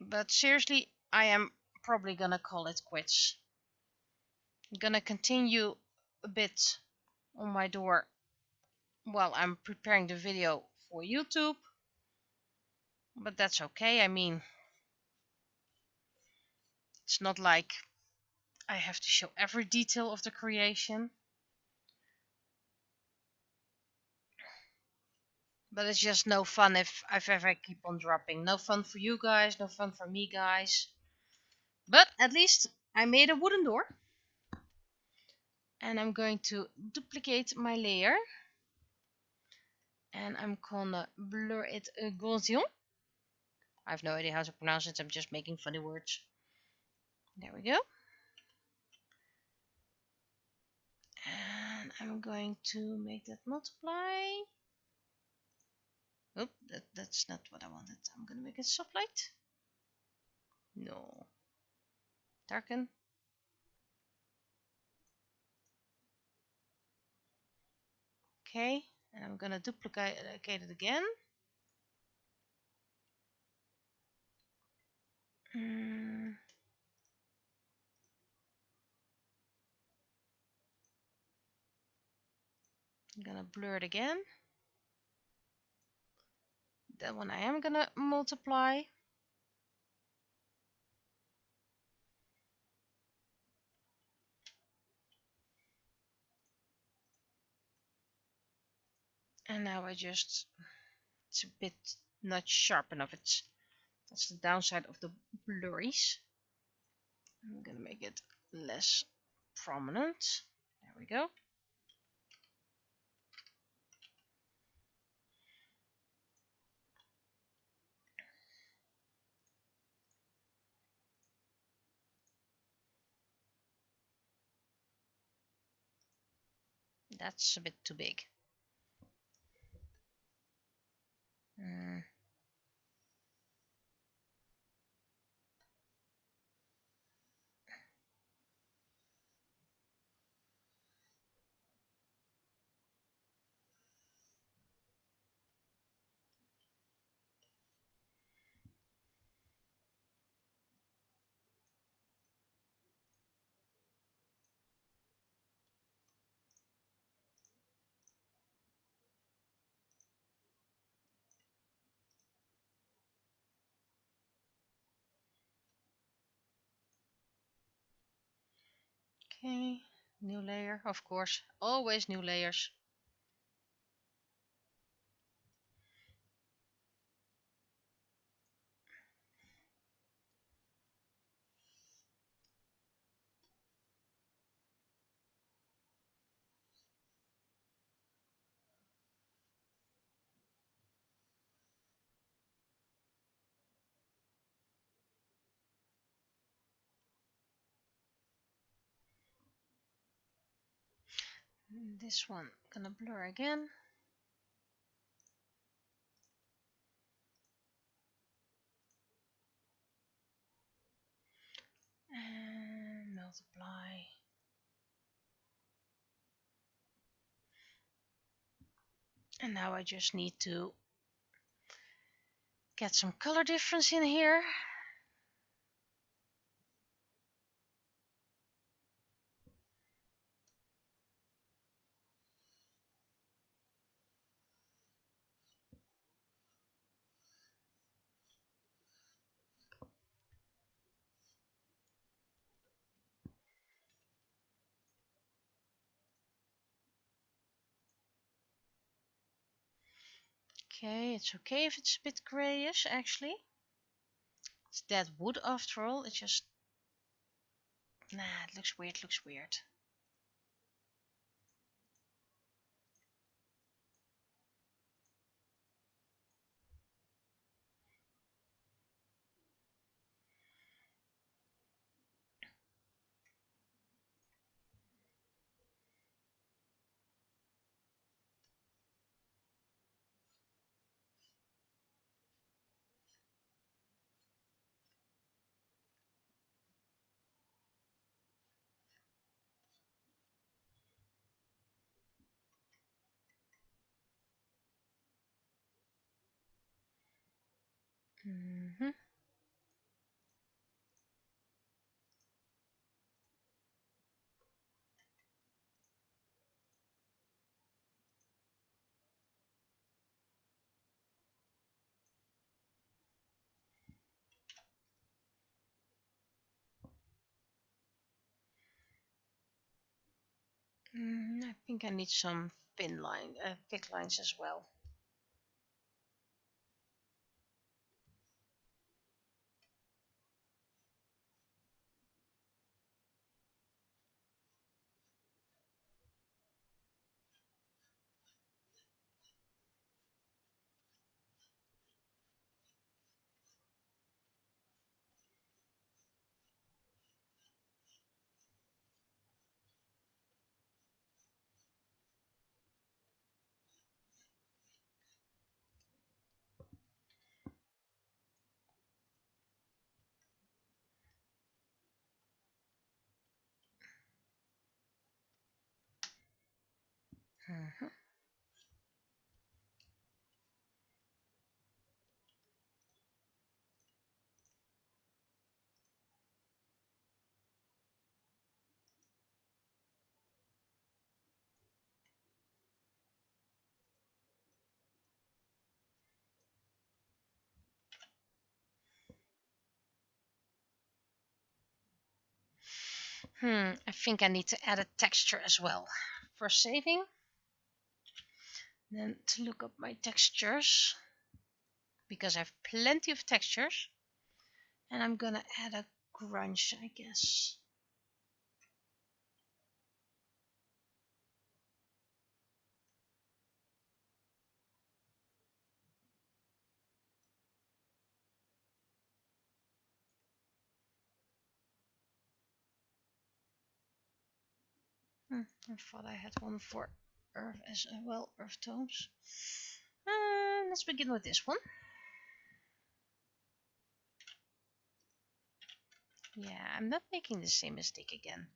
But seriously, I am probably gonna call it quits. I'm gonna continue a bit on my door while I'm preparing the video for YouTube. But that's okay. I mean, it's not like I have to show every detail of the creation. But it's just no fun if I keep on dropping. No fun for you guys, no fun for me guys. But at least I made a wooden door. And I'm going to duplicate my layer. And I'm gonna blur it a Gaussian. I have no idea how to pronounce it, I'm just making funny words. There we go. And I'm going to make that multiply. Oop, that's not what I wanted. I'm gonna make it soft light. No. Darken. Okay, and I'm gonna duplicate it again. I'm gonna blur it again. That one I am gonna multiply. And now it's a bit not sharp enough. That's the downside of the blurries. I'm gonna make it less prominent. There we go. That's a bit too big. Okay, new layer, of course, always new layers. This one gonna blur again. And multiply. And now I just need to get some color difference in here. Okay, it's okay if it's a bit grayish actually. It's dead wood after all. It just, nah, it looks weird, looks weird. Mm-hmm. I think I need some thin line, thick lines as well. Mm-hmm. I think I need to add a texture as well. For saving, Then to look up my textures, because I have plenty of textures, and I'm gonna add a grunge, I guess. I thought I had one for earth as well, earth tones. Let's begin with this one. Yeah, I'm not making the same mistake again.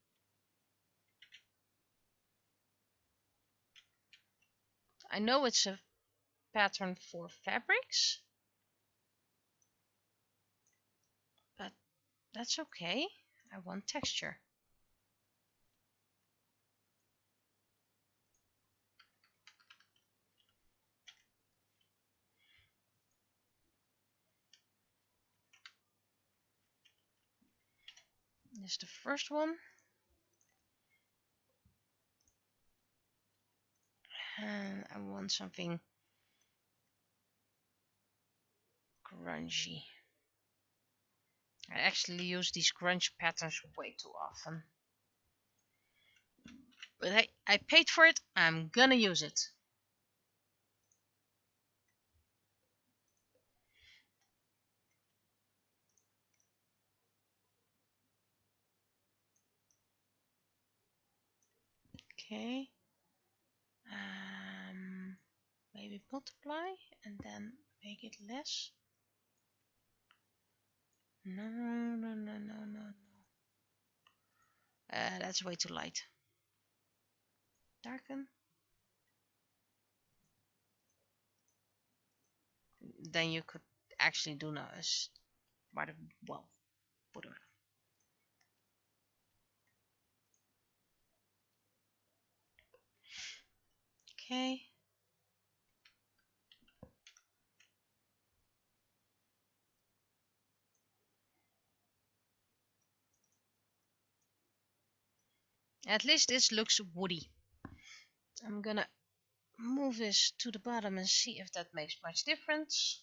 I know it's a pattern for fabrics, but that's okay. I want texture. This is the first one. And I want something grungy. I actually use these grunge patterns way too often. But hey, I paid for it, I'm gonna use it. Okay. Maybe multiply and then make it less. No, no, no, no, no, no. That's way too light. Darken. Then you could actually do now as well, whatever. Okay. At least this looks woody. I'm gonna move this to the bottom and see if that makes much difference.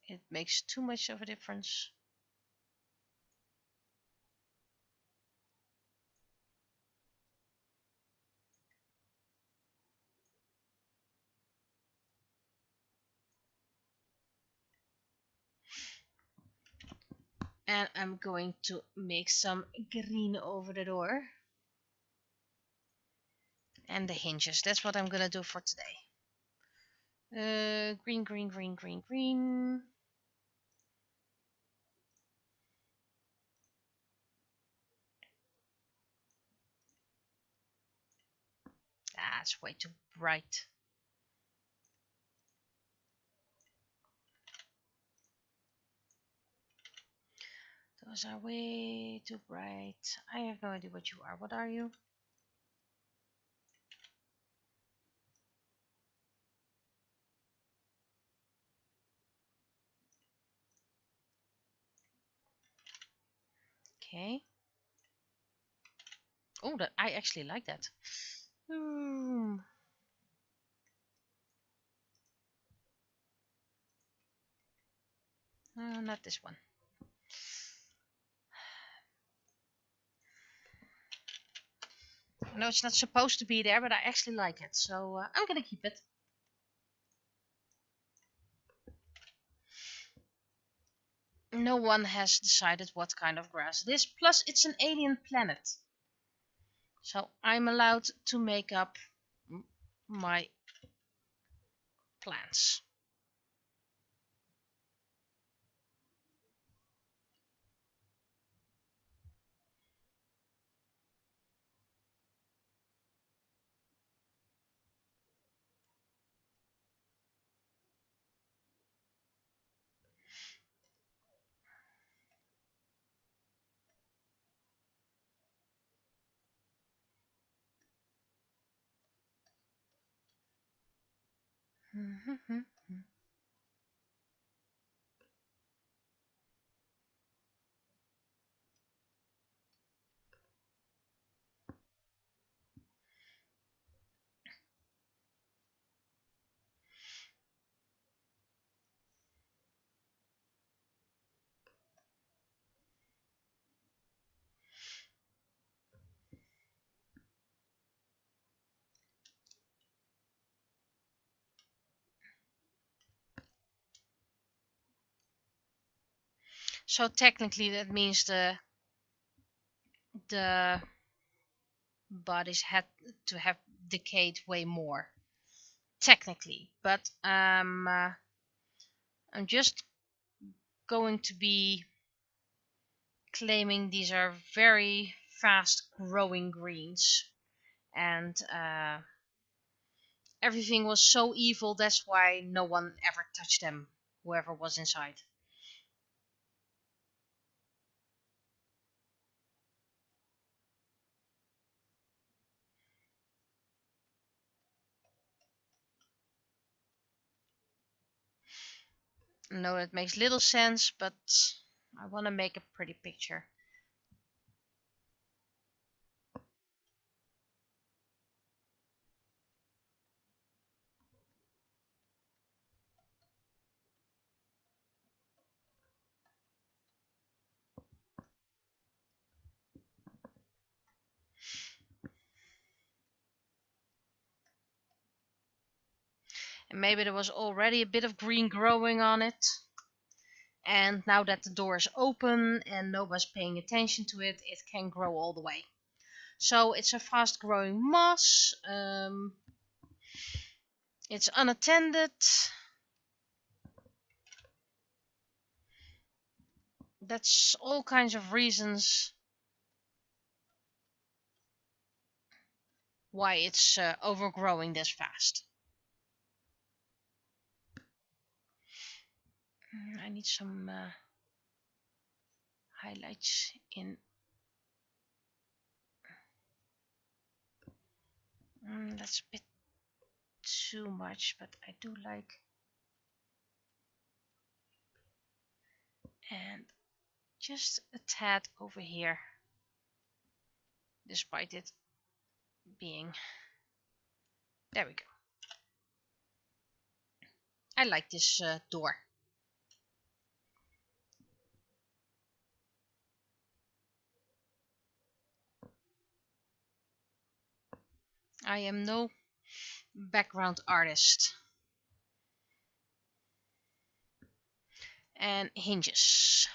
It makes too much of a difference. And I'm going to make some green over the door. And the hinges. That's what I'm gonna do for today. Green, green, green, green, green. That's way too bright. Those are way too bright. I have no idea what you are. What are you? Okay. Oh, that I actually like that. No, not this one. I know it's not supposed to be there, but I actually like it, so I'm gonna keep it. No one has decided what kind of grass it is. Plus, it's an alien planet, so I'm allowed to make up my plants. So technically that means the bodies had to have decayed way more. Technically, but I'm just going to be claiming these are very fast growing greens, and everything was so evil, that's why no one ever touched them, whoever was inside. No, it makes little sense, but I want to make a pretty picture. And maybe there was already a bit of green growing on it, and now that the door is open and nobody's paying attention to it, it can grow all the way. So it's a fast growing moss. It's unattended. That's all kinds of reasons why it's overgrowing this fast. I need some highlights in. That's a bit too much, but I do like. And just a tad over here, despite it being. There we go. I like this door. I am no background artist. And hinges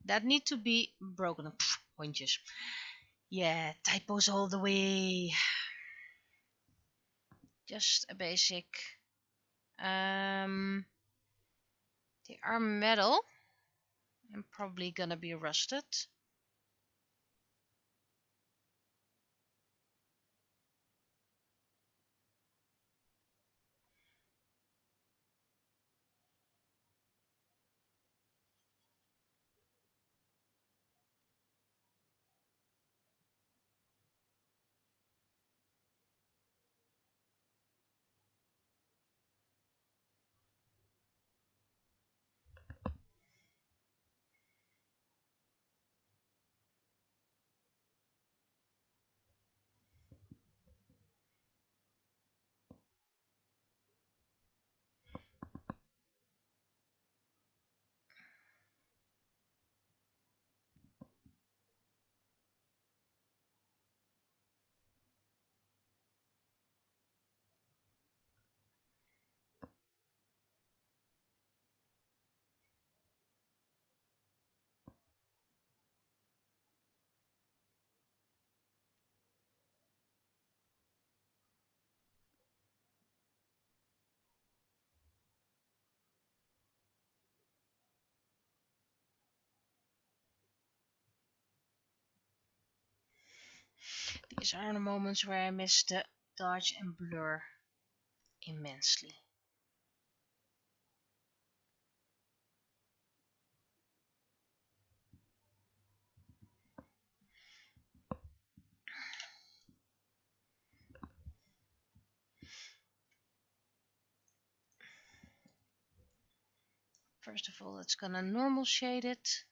that need to be broken. Hinges. Yeah, typos all the way. Just a basic. They are metal and probably gonna be rusted. These are the moments where I miss the dodge and blur immensely. First of all, it's gonna normal shade it.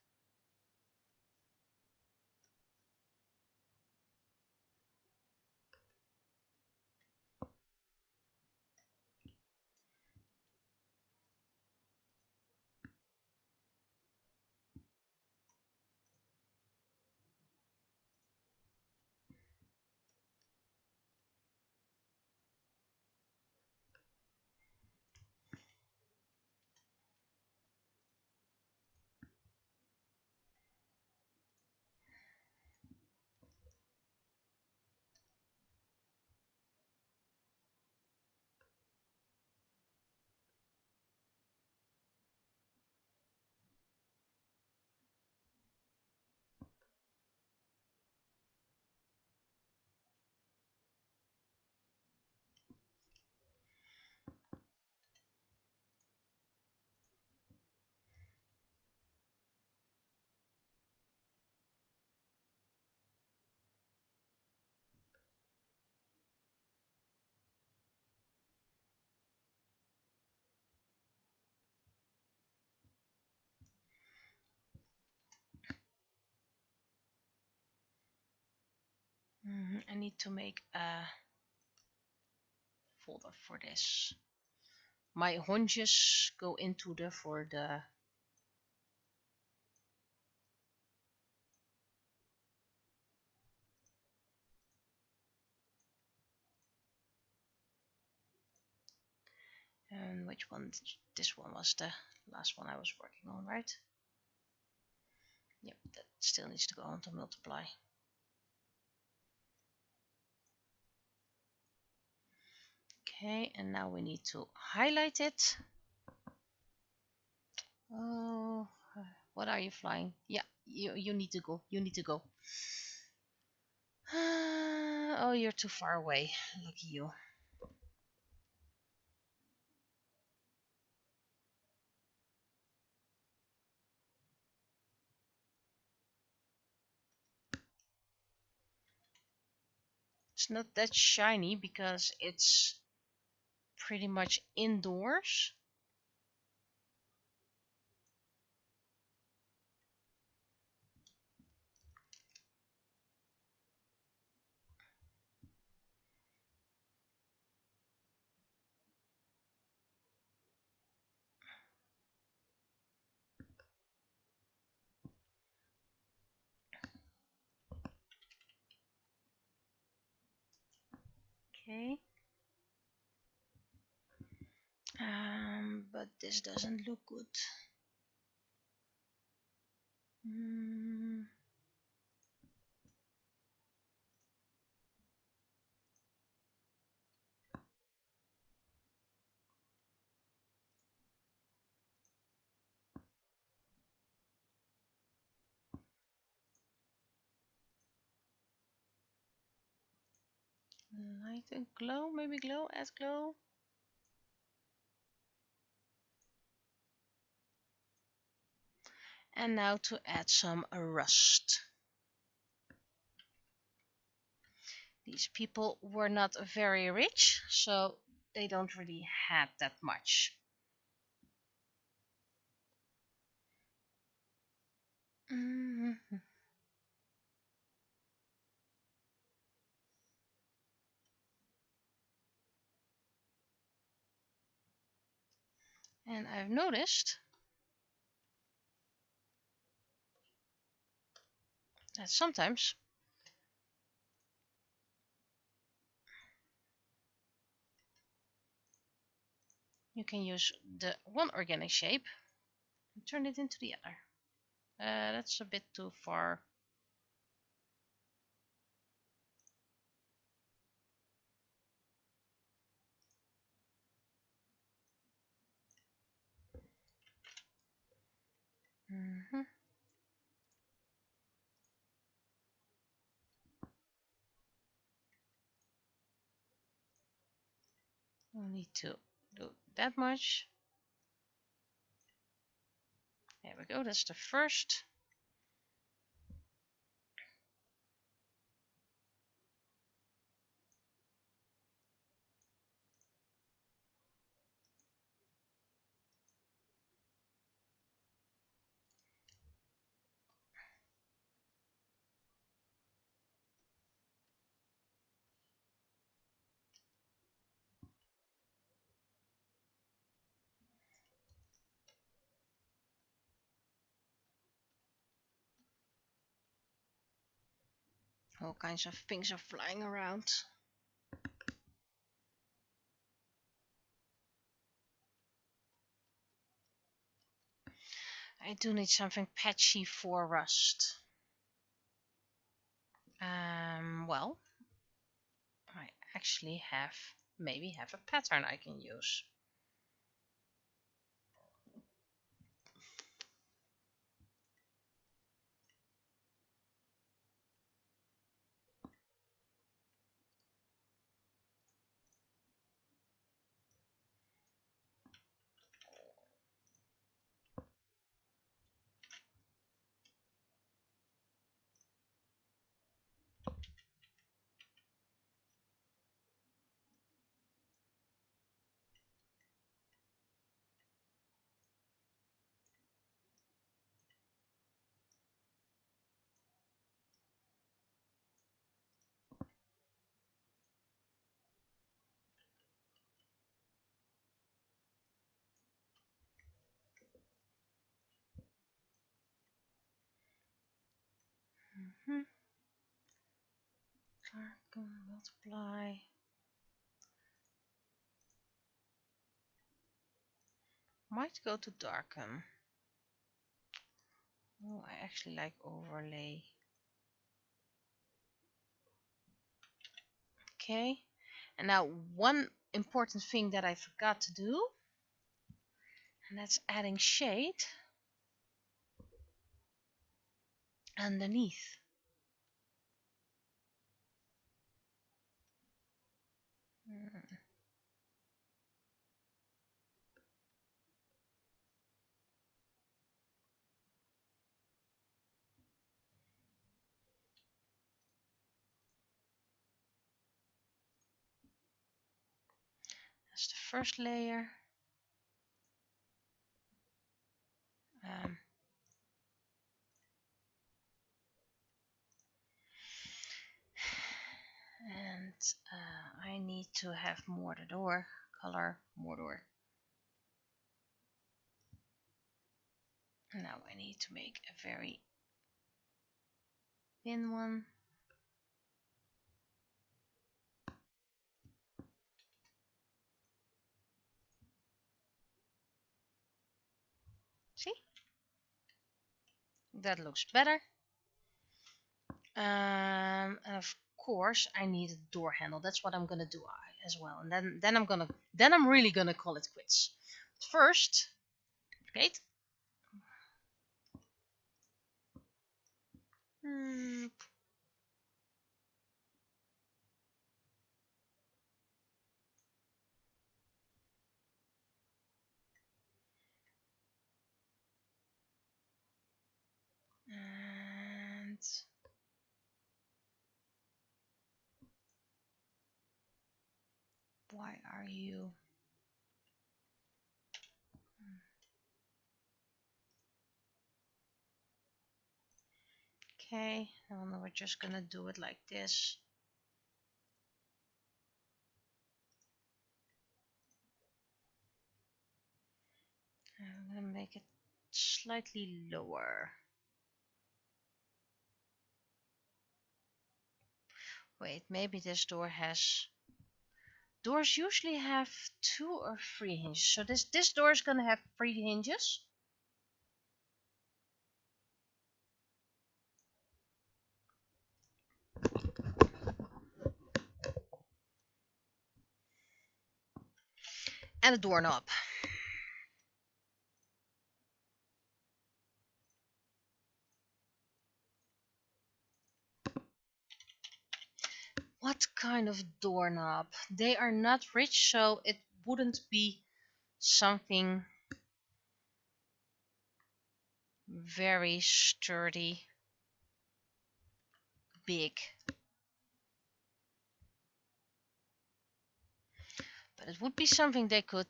I need to make a folder for this. My hondjes go into the for the and which one? This one was the last one I was working on, right? Yep, that still needs to go on to multiply. Okay, and now we need to highlight it. Oh, what are you flying? Yeah, you need to go. You need to go. Oh, you're too far away. Lucky you. It's not that shiny because it's pretty much indoors. Okay. But this doesn't look good. Light and glow, maybe glow, add glow. And now to add some rust. These people were not very rich, so they don't really have that much. And I've noticed that sometimes you can use the one organic shape and turn it into the other. That's a bit too far. We'll need to do that much. There we go, that's the first. All kinds of things are flying around. I do need something patchy for rust. Well, I actually maybe have a pattern I can use. Darken, multiply. Might go to darken. Oh, I actually like overlay. Okay, and now one important thing that I forgot to do, and that's adding shade underneath. That's the first layer. And I need to have more the door color, more door. Now I need to make a very thin one. See? That looks better. And of course I need a door handle. That's what I'm gonna do as well. And then I'm really gonna call it quits. But first, wait. And why are you? Okay, and we're just gonna do it like this. I'm gonna make it slightly lower. Wait, maybe this door has... Doors usually have 2 or 3 hinges. So this door is gonna have 3 hinges. And a doorknob. What kind of doorknob? They are not rich, so it wouldn't be something very sturdy, big. But it would be something they could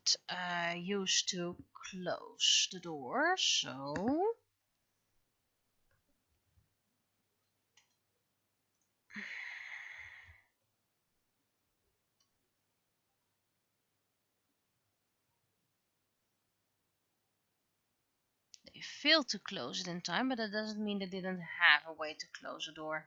use to close the door, so... They failed to close it in time, but that doesn't mean they didn't have a way to close the door.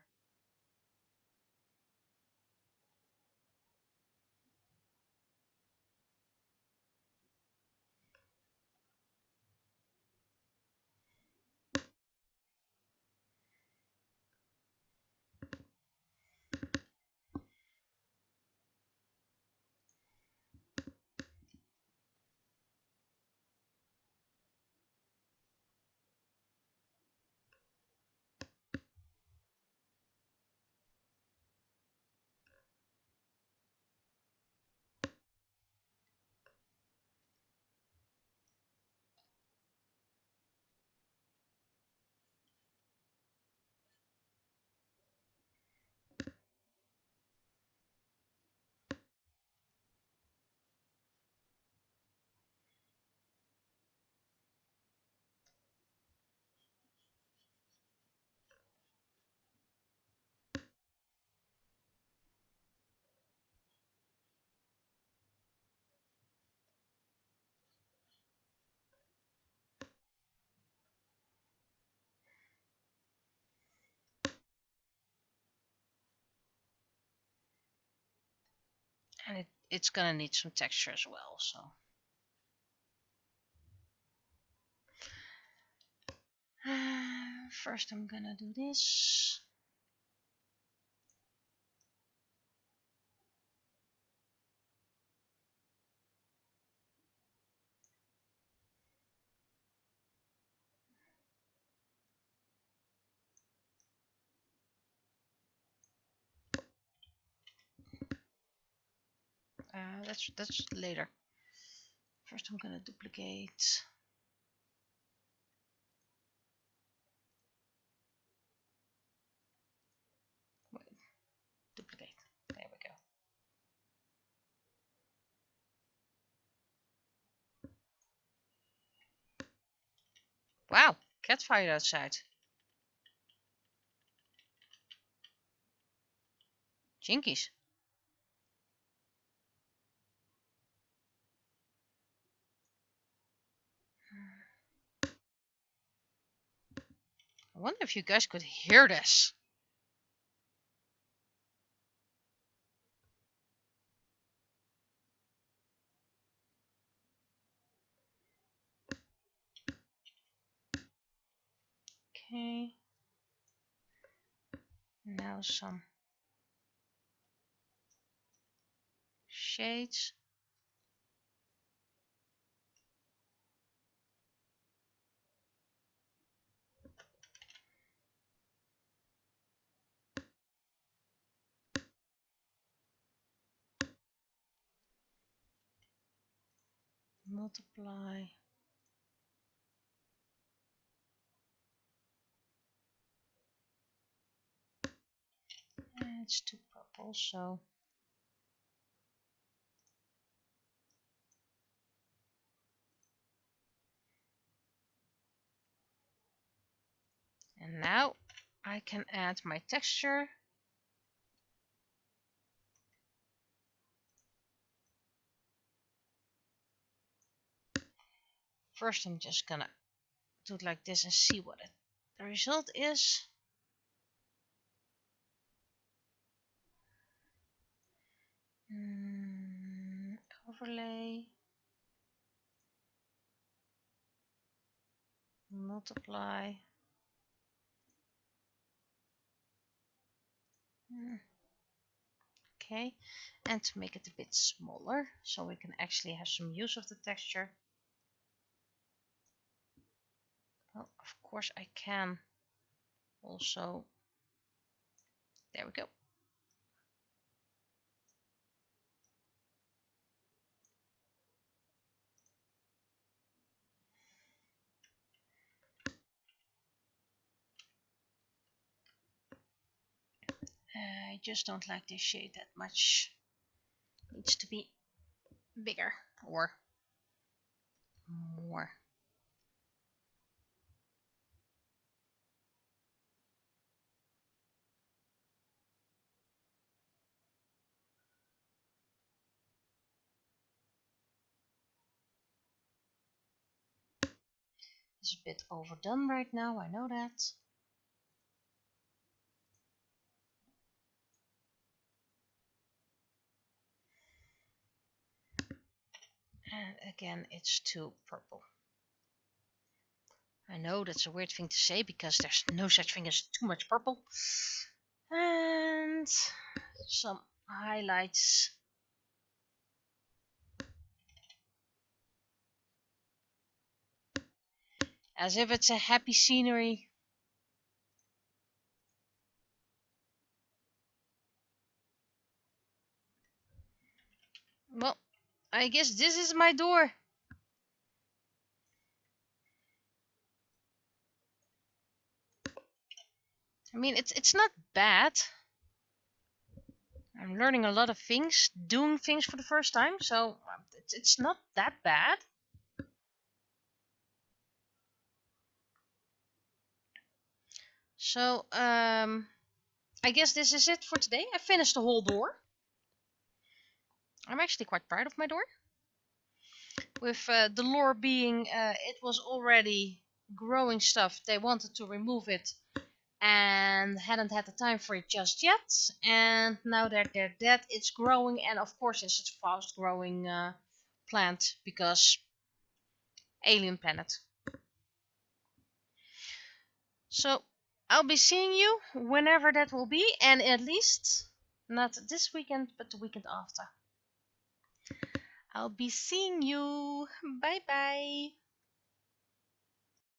And it's gonna need some texture as well, so. First I'm gonna do this. That's later. First I'm gonna duplicate. Wait, duplicate. There we go. Wow, cat fight outside. Jinkies. I wonder if you guys could hear this. Okay. Now some shades. Multiply. It's too purple, so and now I can add my texture. First I'm just gonna do it like this and see what the result is. Overlay. Multiply. Okay, and to make it a bit smaller so we can actually have some use of the texture. Well, of course I can also. There we go. I just don't like this shade that much. It needs to be bigger or more. It's a bit overdone right now, I know that. And again, it's too purple. I know that's a weird thing to say because there's no such thing as too much purple. And some highlights. As if it's a happy scenery. Well, I guess this is my door. I mean, it's not bad. I'm learning a lot of things, doing things for the first time, so it's not that bad. So, I guess this is it for today. I finished the whole door. I'm actually quite proud of my door. With the lore being it was already growing stuff, they wanted to remove it and hadn't had the time for it just yet. And now that they're dead, it's growing, and of course it's a fast growing plant because alien planet. So I'll be seeing you whenever that will be, and at least not this weekend but the weekend after. I'll be seeing you. Bye bye.